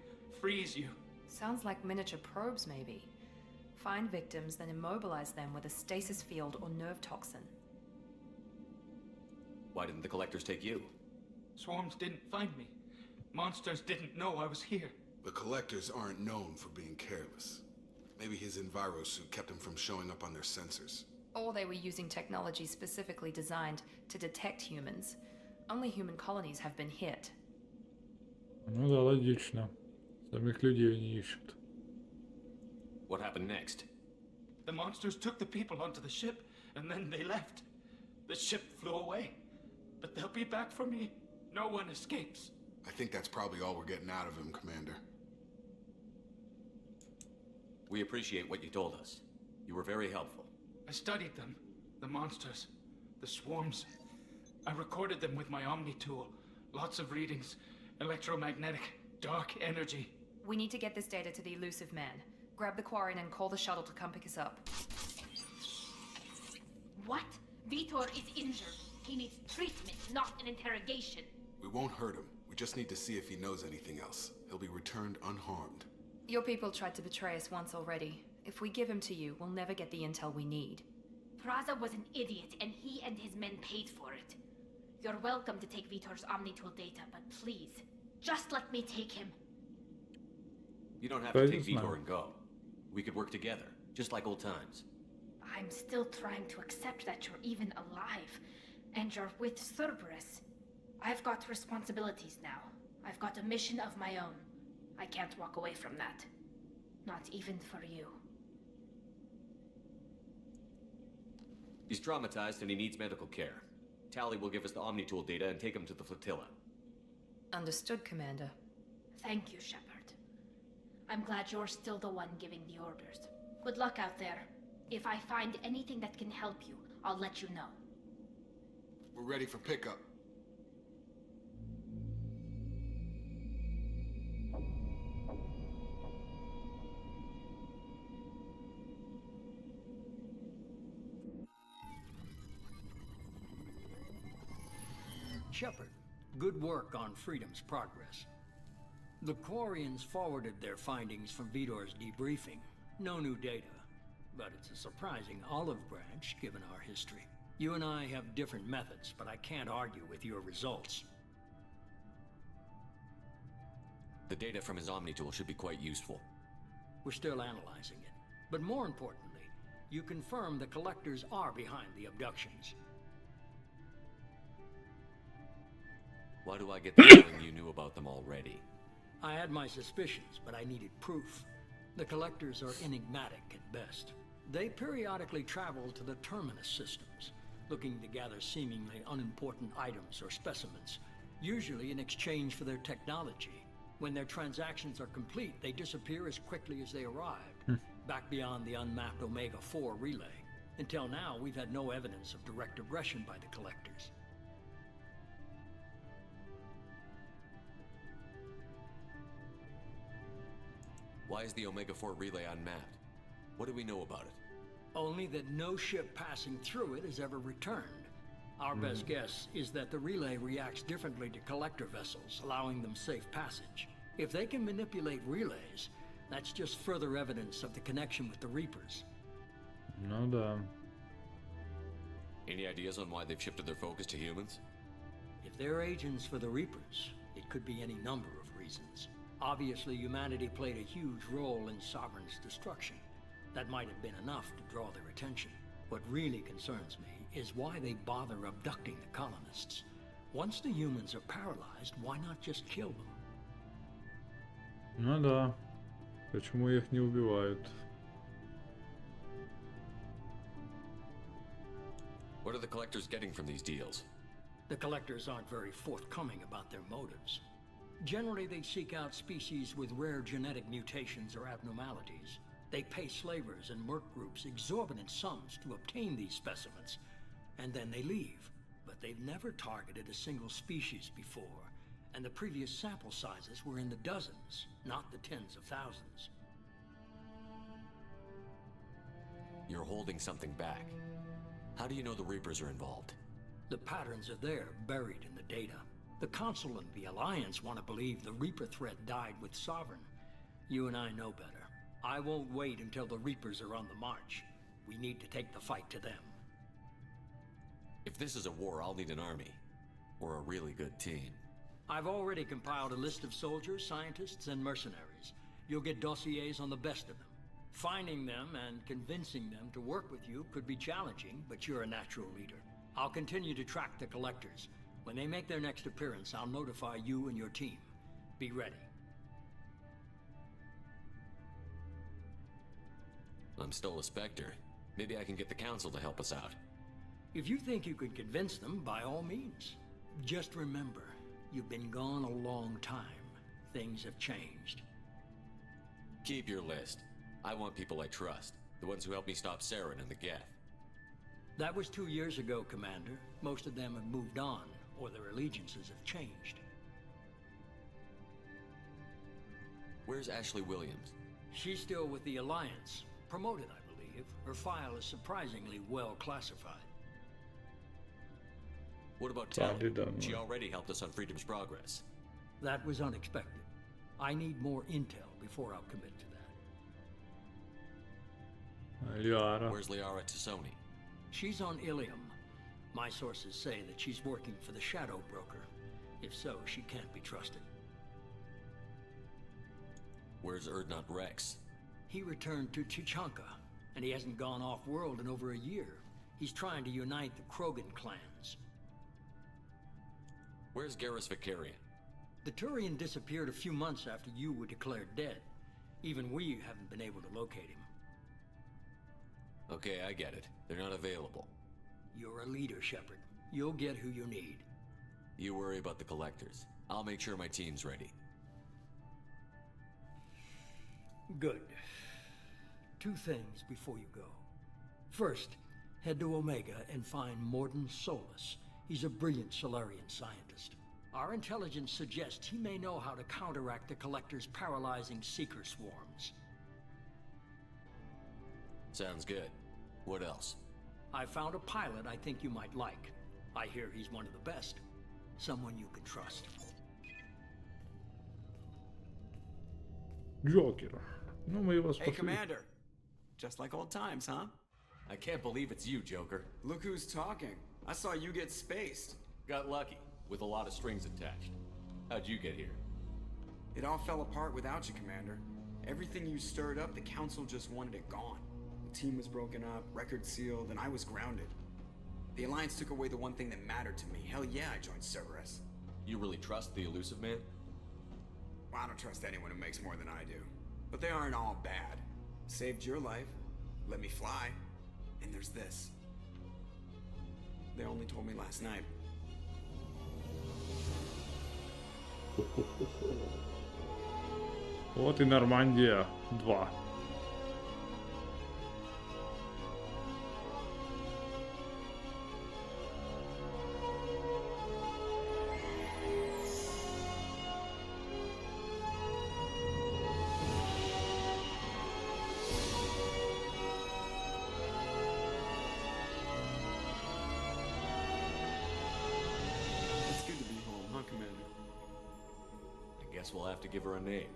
freeze you. Sounds like miniature probes, maybe. Find victims, then immobilize them with a stasis field or nerve toxin. Why didn't the collectors take you? Swarms didn't find me. Monsters didn't know I was here. The collectors aren't known for being careless. Maybe his envirosuit kept him from showing up on their sensors. Or they were using technology specifically designed to detect humans. Only human colonies have been hit. Ну да, логично. Самих людей не ищут. What happened next? The monsters took the people onto the ship, and then they left. The ship flew away. But they'll be back for me. No one escapes. I think that's probably all we're getting out of him, Commander. We appreciate what you told us. You were very helpful. I studied them. The monsters. The swarms. I recorded them with my Omni tool. Lots of readings. Electromagnetic. Dark energy. We need to get this data to the elusive man. Grab the quarry and call the shuttle to come pick us up. What? Vitor is injured. He needs treatment, not an interrogation. We won't hurt him. We just need to see if he knows anything else. He'll be returned unharmed. Your people tried to betray us once already. If we give him to you, we'll never get the intel we need. Praza was an idiot, and he and his men paid for it. You're welcome to take Vitor's Omnitool data, but please, just let me take him. You don't have to take Vitor and go. We could work together, just like old times. I'm still trying to accept that you're even alive, and you're with Cerberus. I've got responsibilities now. I've got a mission of my own. I can't walk away from that. Not even for you. He's traumatized and he needs medical care. Tally will give us the Omni-Tool data and take him to the flotilla. Understood, Commander. Thank you, Shepard. I'm glad you're still the one giving the orders. Good luck out there. If I find anything that can help you, I'll let you know. We're ready for pickup. Shepard, good work on Freedom's progress. The Quarians forwarded their findings from Vidor's debriefing. No new data, but it's a surprising olive branch given our history. You and I have different methods, but I can't argue with your results. The data from his Omni-Tool should be quite useful. We're still analyzing it. But more importantly, you confirm the collectors are behind the abductions. Why do I get the feeling you knew about them already? I had my suspicions, but I needed proof. The collectors are enigmatic at best. They periodically travel to the terminus systems, looking to gather seemingly unimportant items or specimens, usually in exchange for their technology. When their transactions are complete, they disappear as quickly as they arrived, back beyond the unmapped Omega-4 relay. Until now, we've had no evidence of direct aggression by the collectors. Why is the Omega-4 relay unmapped? What do we know about it? Only that no ship passing through it has ever returned. Our best guess is that the relay reacts differently to collector vessels, allowing them safe passage. If they can manipulate relays, that's just further evidence of the connection with the Reapers. Ну да. Any ideas on why they've shifted their focus to humans? If they're agents for the Reapers, it could be any number of reasons. Obviously, humanity played a huge role in Sovereign's destruction. That might have been enough to draw their attention. What really concerns me is why they bother abducting the colonists. Once the humans are paralyzed, why not just kill them? Ну да. Почему их не убивают? What are the collectors getting from these deals? The collectors aren't very forthcoming about their motives. Generally, they seek out species with rare genetic mutations or abnormalities. They pay slavers and merc groups exorbitant sums to obtain these specimens, and then they leave. But they've never targeted a single species before, and the previous sample sizes were in the dozens, not the tens of thousands. You're holding something back. How do you know the Reapers are involved? The patterns are there, buried in the data. The Council and the Alliance want to believe the Reaper threat died with Sovereign. You and I know better. I won't wait until the Reapers are on the march. We need to take the fight to them. If this is a war, I'll need an army. Or a really good team. I've already compiled a list of soldiers, scientists, and mercenaries. You'll get dossiers on the best of them. Finding them and convincing them to work with you could be challenging, but you're a natural leader. I'll continue to track the collectors. When they make their next appearance, I'll notify you and your team. Be ready. I'm still a Spectre. Maybe I can get the Council to help us out. If you think you could convince them, by all means. Just remember, you've been gone a long time. Things have changed. Keep your list. I want people I trust. The ones who helped me stop Saren and the Geth. That was 2 years ago, Commander. Most of them have moved on, or their allegiances have changed. Where's Ashley Williams? She's still with the Alliance. Promoted, I believe. Her file is surprisingly well classified. What about Tally? She already helped us on Freedom's progress. That was unexpected. I need more intel before I'll commit to that. Liara. Where's Liara Tassoni? She's on Ilium. My sources say that she's working for the Shadow Broker. If so, she can't be trusted. Where's Erdnot Rex? He returned to Chichanka. and he hasn't gone off-world in over a year. He's trying to unite the Krogan clans. Where's Garrus Vicarian? The Turian disappeared a few months after you were declared dead. Even we haven't been able to locate him. Okay, I get it. They're not available. You're a leader, Shepard. You'll get who you need. You worry about the collectors. I'll make sure my team's ready. Good. Two things before you go. First, head to Omega and find Mordin Solus. He's a brilliant Solarian scientist. Our intelligence suggests he may know how to counteract the Collector's paralyzing seeker swarms. Sounds good. What else? I found a pilot I think you might like. I hear he's one of the best. Someone you can trust. Джокер. Ну, мы его Hey, спасли. Commander. Just like old times, huh? I can't believe it's you, Joker. Look who's talking. I saw you get spaced. Got lucky, with a lot of strings attached. How'd you get here? It all fell apart without you, Commander. Everything you stirred up, the Council just wanted it gone. The team was broken up, record sealed, and I was grounded. The Alliance took away the one thing that mattered to me. Hell yeah, I joined Cerberus. You really trust the elusive man? Well, I don't trust anyone who makes more than I do. But they aren't all bad. Saved your life, let me fly, and there's this. They only told me last night. Вот и Нормандия 2. It's good to be home, huh, Commander? I guess we'll have to give her a name.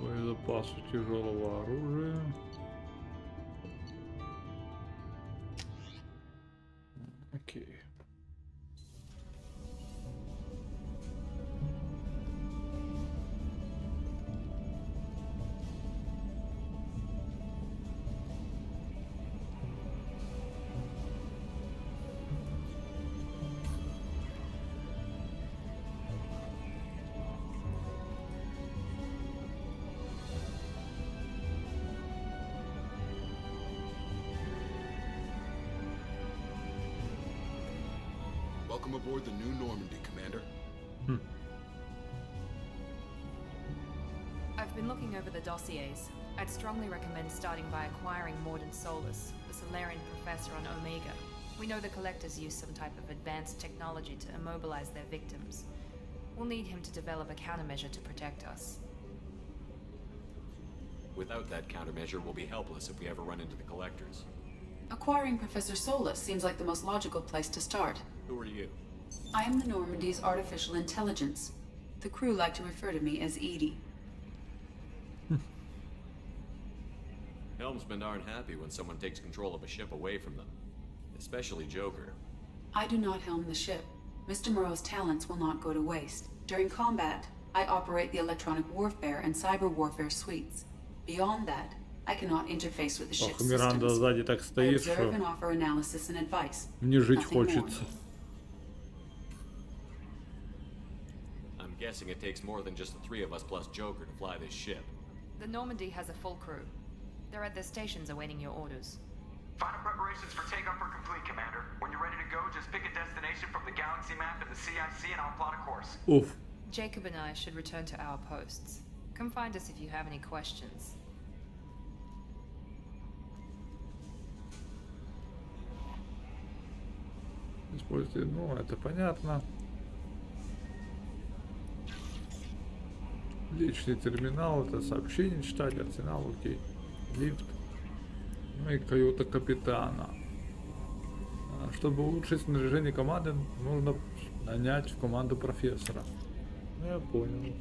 Боезапасу тяжелого оружия. Окей. Welcome aboard the new Normandy, Commander. I've been looking over the dossiers. I'd strongly recommend starting by acquiring Mordin Solus, the Solarian professor on Omega. We know the Collectors use some type of advanced technology to immobilize their victims. We'll need him to develop a countermeasure to protect us. Without that countermeasure, we'll be helpless if we ever run into the Collectors. Acquiring Professor Solus seems like the most logical place to start. Who are you? I am the Normandy's artificial intelligence. The crew like to refer to me as Edie. Helmsmen aren't happy when someone takes control of a ship away from them. Especially Joker. I do not helm the ship. Mr. Moreau's talents will not go to waste. During combat, I operate the electronic warfare and cyber warfare suites. Beyond that, I cannot interface with the ship's Ох, Миранда systems. сзади так I стоит, observe что and offer analysis and advice. мне жить Nothing more. хочется. I'm guessing it takes more than just the three of us plus Joker to fly this ship. The Normandy has a full crew. They're at their stations awaiting your orders. Final preparations for takeoff are complete, Commander. When you're ready to go, just pick a destination from the galaxy galaxy map and the CIC, and I'll plot a course. Уф. Jacob and I should return to our posts. Come find us if you have any questions. Используйте, ну, это понятно. Личный терминал, это сообщение читать, арсенал, окей. Лифт. Ну и каюта капитана. Чтобы улучшить снаряжение команды, нужно нанять в команду профессора. Ну, я понял.